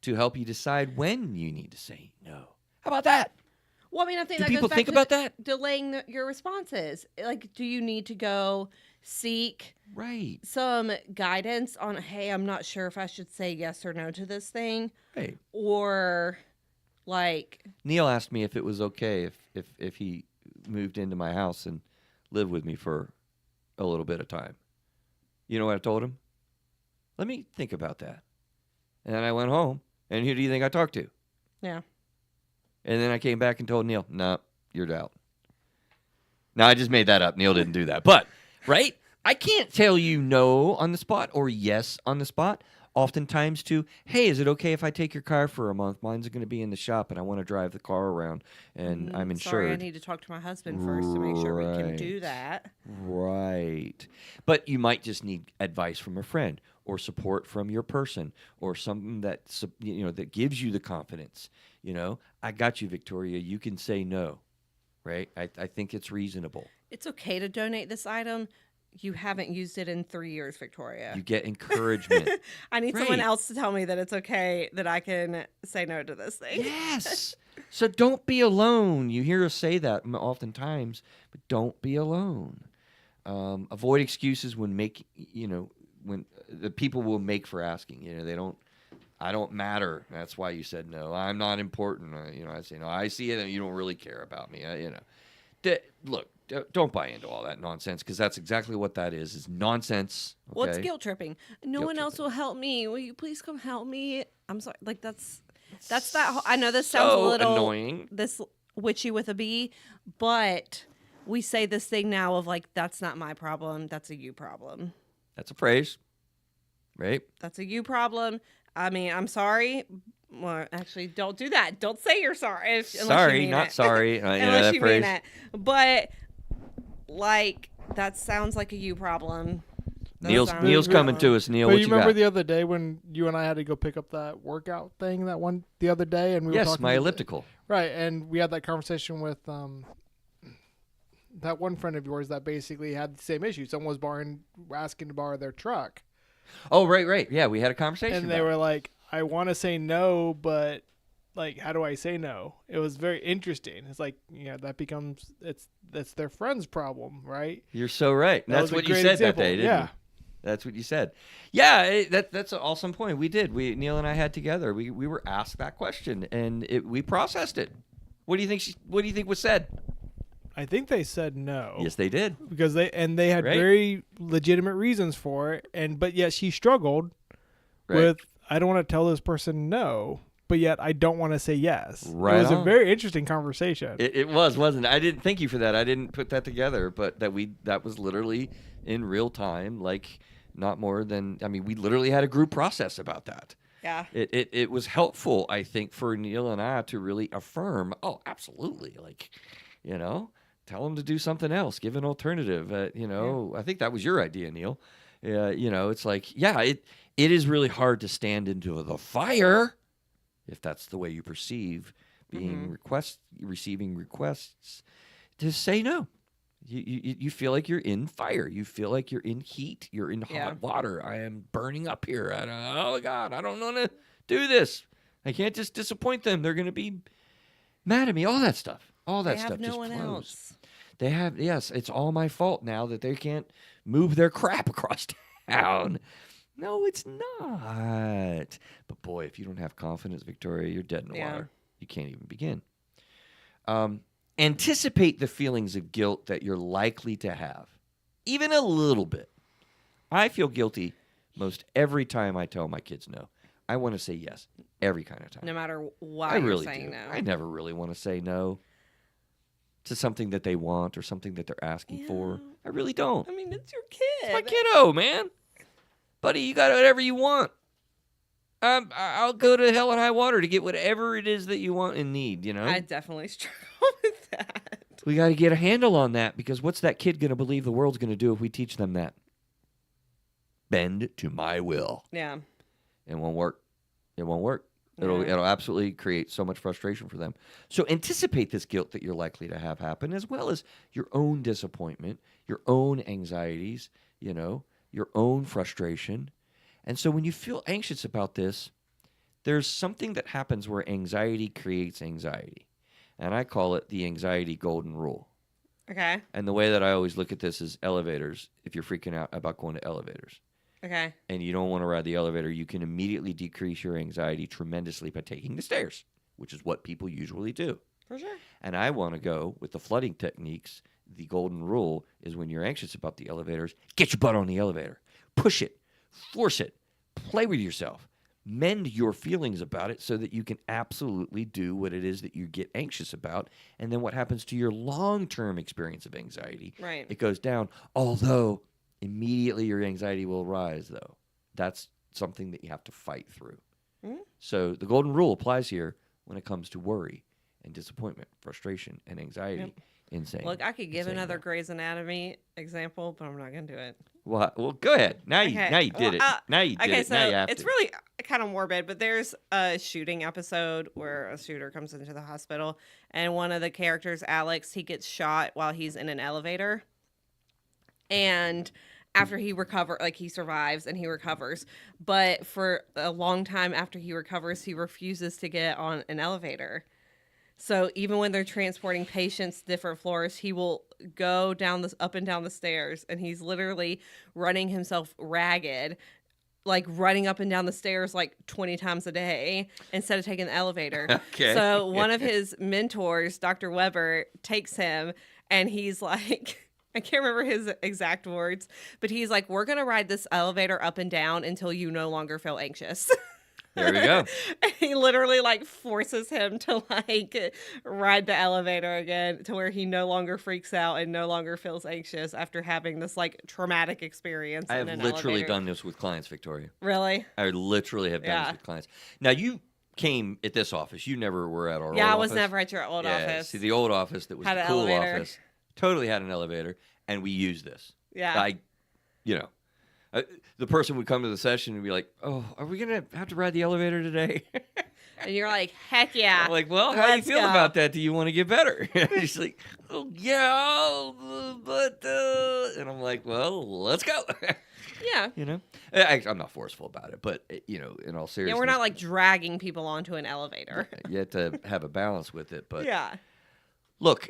[SPEAKER 1] to help you decide when you need to say no. How about that?
[SPEAKER 2] Well, I mean, I think
[SPEAKER 1] Do
[SPEAKER 2] that
[SPEAKER 1] people
[SPEAKER 2] goes back
[SPEAKER 1] think
[SPEAKER 2] to
[SPEAKER 1] about that?
[SPEAKER 2] delaying your responses. Like, do you need to go seek
[SPEAKER 1] Right.
[SPEAKER 2] some guidance on, hey, I'm not sure if I should say yes or no to this thing,
[SPEAKER 1] Right.
[SPEAKER 2] or like,
[SPEAKER 1] Neil asked me if it was okay if he moved into my house and lived with me for a little bit of time. You know what I told him? Let me think about that. And then I went home, and who do you think I talked to?
[SPEAKER 2] yeah,
[SPEAKER 1] And then I came back and told Neil, no, you're out. No, I just made that up. Neil didn't do that. But, right? I can't tell you no on the spot or yes on the spot. Oftentimes, too, hey, is it okay if I take your car for a month? Mine's going to be in the shop, and I want to drive the car around, and I'm insured.
[SPEAKER 2] Sorry, I need to talk to my husband first to make sure we can do
[SPEAKER 1] Right.
[SPEAKER 2] that.
[SPEAKER 1] Right. But you might just need advice from a friend or support from your person or something that that gives you the confidence. I got you, Victoria. You can say no. Right? I think it's reasonable.
[SPEAKER 2] It's okay to donate this item. You haven't used it in 3 years, Victoria.
[SPEAKER 1] You get encouragement.
[SPEAKER 2] I need someone
[SPEAKER 1] Right.
[SPEAKER 2] else to tell me that it's okay that I can say no to this thing.
[SPEAKER 1] Yes. So don't be alone. You hear us say that oftentimes, but don't be alone. Avoid excuses when when the people will make for asking. They don't. I don't matter. That's why you said no. I'm not important. I say no. I see it, and you don't really care about me. Look, don't buy into all that nonsense because that's exactly what that is. Is nonsense. Okay?
[SPEAKER 2] Well, it's guilt tripping. No
[SPEAKER 1] Guilt
[SPEAKER 2] one else
[SPEAKER 1] tripping.
[SPEAKER 2] will help me. Will you please come help me? I'm sorry. Like that's that. I know this sounds
[SPEAKER 1] So
[SPEAKER 2] a little
[SPEAKER 1] annoying.
[SPEAKER 2] this witchy with a bee, but we say this thing now of like that's not my problem. That's a you problem.
[SPEAKER 1] That's a phrase, right?
[SPEAKER 2] That's a you problem. I mean, I'm sorry. Well, actually, don't do that. Don't say you're sorry. Unless you
[SPEAKER 1] Sorry,
[SPEAKER 2] mean
[SPEAKER 1] not
[SPEAKER 2] it.
[SPEAKER 1] sorry.
[SPEAKER 2] Unless
[SPEAKER 1] that
[SPEAKER 2] you
[SPEAKER 1] phrase.
[SPEAKER 2] mean it. But like that sounds like a you problem. That
[SPEAKER 1] Neil's
[SPEAKER 2] sounds-
[SPEAKER 1] coming to us. Neil,
[SPEAKER 3] But
[SPEAKER 1] what
[SPEAKER 3] you
[SPEAKER 1] you
[SPEAKER 3] remember
[SPEAKER 1] got?
[SPEAKER 3] the other day when you and I had to go pick up that workout thing the other day, and we were
[SPEAKER 1] Yes,
[SPEAKER 3] talking
[SPEAKER 1] my
[SPEAKER 3] to-
[SPEAKER 1] elliptical.
[SPEAKER 3] right, and we had that conversation with that one friend of yours that basically had the same issue. Someone was asking to borrow their truck,
[SPEAKER 1] Oh, right. Yeah, we had a conversation.
[SPEAKER 3] and they
[SPEAKER 1] about
[SPEAKER 3] were
[SPEAKER 1] it.
[SPEAKER 3] like, "I want to say no, but like, how do I say no?" It was very interesting. It's like, that becomes that's their friend's problem, right?
[SPEAKER 1] You're so right.
[SPEAKER 3] That
[SPEAKER 1] That's
[SPEAKER 3] was a
[SPEAKER 1] what you
[SPEAKER 3] great
[SPEAKER 1] said
[SPEAKER 3] example.
[SPEAKER 1] that day, didn't
[SPEAKER 3] Yeah.
[SPEAKER 1] you? That's what you said. Yeah, that's an awesome point. We did. Neil and I had together. We were asked that question, and we processed it. What do you think? What do you think was said?
[SPEAKER 3] I think they said no.
[SPEAKER 1] Yes, they did.
[SPEAKER 3] Because they had
[SPEAKER 1] Right.
[SPEAKER 3] very legitimate reasons for it, but yet she struggled
[SPEAKER 1] Right.
[SPEAKER 3] with, I don't want to tell this person no, but yet I don't want to say yes.
[SPEAKER 1] Right
[SPEAKER 3] It was a
[SPEAKER 1] on.
[SPEAKER 3] very interesting conversation.
[SPEAKER 1] It was, wasn't it? I didn't thank you for that. I didn't put that together, but that was literally in real time, like not more than. I mean, we literally had a group process about that.
[SPEAKER 2] Yeah.
[SPEAKER 1] It was helpful, I think, for Neil and I to really affirm. Oh, absolutely, like, tell them to do something else, give an alternative. I think that was your idea, Neil. It's like, it is really hard to stand into the fire if that's the way you perceive being receiving requests to say no. You feel like you're in fire. You feel like you're in heat. You're in hot water. I am burning up here. Oh God, I don't want to do this. I can't just disappoint them. They're going to be mad at me. All that stuff. All that
[SPEAKER 2] They
[SPEAKER 1] stuff
[SPEAKER 2] have no
[SPEAKER 1] just
[SPEAKER 2] one
[SPEAKER 1] flows.
[SPEAKER 2] else.
[SPEAKER 1] They have, yes, it's all my fault now that they can't move their crap across town. No, it's not. But boy, if you don't have confidence, Victoria, you're dead in the
[SPEAKER 2] Yeah.
[SPEAKER 1] water. You can't even begin. Anticipate the feelings of guilt that you're likely to have, even a little bit. I feel guilty most every time I tell my kids no. I want to say yes every kind of time.
[SPEAKER 2] No matter why
[SPEAKER 1] I
[SPEAKER 2] you're
[SPEAKER 1] really
[SPEAKER 2] saying
[SPEAKER 1] do.
[SPEAKER 2] no.
[SPEAKER 1] I never really want to say no to something that they want or something that they're asking for.
[SPEAKER 2] Yeah.
[SPEAKER 1] I really don't.
[SPEAKER 2] I mean, it's your kid.
[SPEAKER 1] It's my kiddo, man. Buddy, you got whatever you want. I'll go to hell and high water to get whatever it is that you want and need,
[SPEAKER 2] I definitely struggle with that.
[SPEAKER 1] We got to get a handle on that because what's that kid going to believe the world's going to do if we teach them that? Bend to my will.
[SPEAKER 2] Yeah.
[SPEAKER 1] It won't work. It won't work.
[SPEAKER 2] Yeah.
[SPEAKER 1] It'll absolutely create so much frustration for them. So anticipate this guilt that you're likely to have happen, as well as your own disappointment, your own anxieties, your own frustration. And so when you feel anxious about this, there's something that happens where anxiety creates anxiety. And I call it the anxiety golden rule.
[SPEAKER 2] Okay.
[SPEAKER 1] And the way that I always look at this is elevators. If you're freaking out about going to elevators
[SPEAKER 2] Okay.
[SPEAKER 1] and you don't want to ride the elevator, you can immediately decrease your anxiety tremendously by taking the stairs, which is what people usually do.
[SPEAKER 2] For sure.
[SPEAKER 1] And I want to go with the flooding techniques. The golden rule is when you're anxious about the elevators, get your butt on the elevator. Push it. Force it. Play with yourself. Mend your feelings about it so that you can absolutely do what it is that you get anxious about. And then what happens to your long-term experience of anxiety?
[SPEAKER 2] Right.
[SPEAKER 1] It goes down, although immediately your anxiety will rise, though. That's something that you have to fight through.
[SPEAKER 2] Mhm.
[SPEAKER 1] So the golden rule applies here when it comes to worry and disappointment, frustration, and anxiety.
[SPEAKER 2] Yep.
[SPEAKER 1] Insane.
[SPEAKER 2] Look, I could give
[SPEAKER 1] Insane,
[SPEAKER 2] another
[SPEAKER 1] though.
[SPEAKER 2] Grey's Anatomy example, but I'm not going to do it.
[SPEAKER 1] Well, go ahead. Now you
[SPEAKER 2] Okay.
[SPEAKER 1] did it.
[SPEAKER 2] Well,
[SPEAKER 1] Now you did
[SPEAKER 2] Okay,
[SPEAKER 1] it.
[SPEAKER 2] so
[SPEAKER 1] Now you have
[SPEAKER 2] it's
[SPEAKER 1] to.
[SPEAKER 2] really kind of morbid, but there's a shooting episode where a shooter comes into the hospital, and one of the characters, Alex, he gets shot while he's in an elevator. And after he he survives and he recovers. But for a long time after he recovers, he refuses to get on an elevator. So even when they're transporting patients to different floors, he will go down this up and down the stairs, and he's literally running himself ragged, like running up and down the stairs like 20 times a day instead of taking the elevator.
[SPEAKER 1] Okay.
[SPEAKER 2] So one of his mentors, Dr. Weber, takes him, and he's like, I can't remember his exact words, but he's like, we're going to ride this elevator up and down until you no longer feel anxious.
[SPEAKER 1] There we go.
[SPEAKER 2] And he literally like forces him to like ride the elevator again to where he no longer freaks out and no longer feels anxious after having this like traumatic experience.
[SPEAKER 1] I
[SPEAKER 2] in
[SPEAKER 1] have
[SPEAKER 2] an
[SPEAKER 1] literally
[SPEAKER 2] elevator.
[SPEAKER 1] done this with clients, Victoria.
[SPEAKER 2] Really?
[SPEAKER 1] I literally have done
[SPEAKER 2] Yeah.
[SPEAKER 1] this with clients. Now, you came at this office. You never were at our old
[SPEAKER 2] Yeah, I was
[SPEAKER 1] office.
[SPEAKER 2] never at your old
[SPEAKER 1] Yeah,
[SPEAKER 2] office.
[SPEAKER 1] see, the old office that was
[SPEAKER 2] Had
[SPEAKER 1] the
[SPEAKER 2] an
[SPEAKER 1] cool
[SPEAKER 2] elevator.
[SPEAKER 1] office totally had an elevator, and we used this.
[SPEAKER 2] Yeah.
[SPEAKER 1] The person would come to the session and be like, "Oh, are we gonna have to ride the elevator today?"
[SPEAKER 2] And you're like, heck yeah.
[SPEAKER 1] I'm like, "Well, how do you
[SPEAKER 2] Let's
[SPEAKER 1] feel
[SPEAKER 2] go."
[SPEAKER 1] about that? Do you want to get better?" She's like, "Oh yeah, but," and I'm like, "Well, let's go."
[SPEAKER 2] Yeah.
[SPEAKER 1] I'm not forceful about it, but in all seriousness,
[SPEAKER 2] Yeah, we're not like dragging people onto an elevator.
[SPEAKER 1] you have to have a balance with it. But
[SPEAKER 2] Yeah.
[SPEAKER 1] look,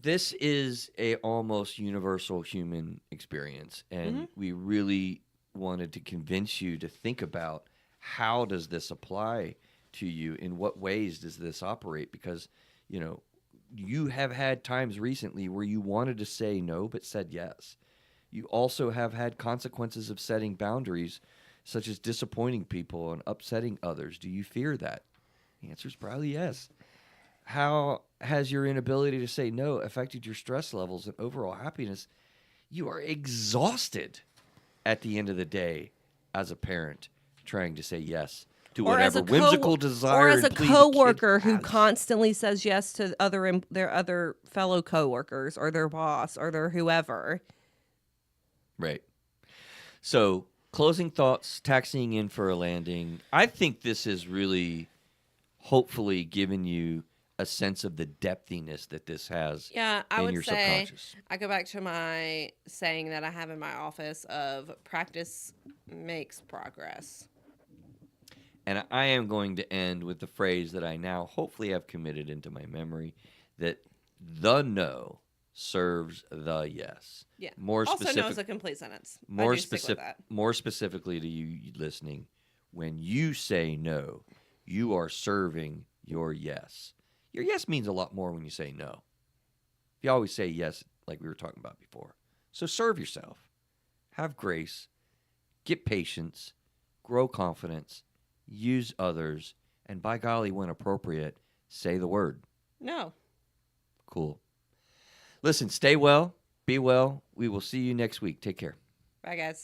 [SPEAKER 1] this is a almost universal human experience, and we really wanted to convince you to think about how does this apply to you? In what ways does this operate? Because, you have had times recently where you wanted to say no but said yes. You also have had consequences of setting boundaries, such as disappointing people and upsetting others. Do you fear that? The answer is probably yes. How has your inability to say no affected your stress levels and overall happiness? You are exhausted at the end of the day as a parent trying to say yes to
[SPEAKER 2] Or as
[SPEAKER 1] whatever
[SPEAKER 2] a
[SPEAKER 1] whimsical desire
[SPEAKER 2] or as a
[SPEAKER 1] and plea the kid
[SPEAKER 2] coworker who
[SPEAKER 1] has.
[SPEAKER 2] constantly says yes to their other fellow coworkers or their boss or their whoever.
[SPEAKER 1] Right. So, closing thoughts, taxiing in for a landing. I think this has really, hopefully, given you a sense of the depthiness that this has
[SPEAKER 2] Yeah, I
[SPEAKER 1] in
[SPEAKER 2] would
[SPEAKER 1] your
[SPEAKER 2] say
[SPEAKER 1] subconscious.
[SPEAKER 2] I go back to my saying that I have in my office of practice makes progress.
[SPEAKER 1] And I am going to end with the phrase that I now hopefully have committed into my memory, that the no serves the yes.
[SPEAKER 2] Yeah.
[SPEAKER 1] More
[SPEAKER 2] Also, no
[SPEAKER 1] specific,
[SPEAKER 2] is a complete sentence.
[SPEAKER 1] more
[SPEAKER 2] I do stick with
[SPEAKER 1] specific,
[SPEAKER 2] that.
[SPEAKER 1] more specifically to you listening, when you say no, you are serving your yes. Your yes means a lot more when you say no. You always say yes, like we were talking about before. So serve yourself. Have grace. Get patience. Grow confidence. Use others. And by golly, when appropriate, say the word.
[SPEAKER 2] No.
[SPEAKER 1] Cool. Listen, stay well. Be well. We will see you next week. Take care.
[SPEAKER 2] Bye, guys.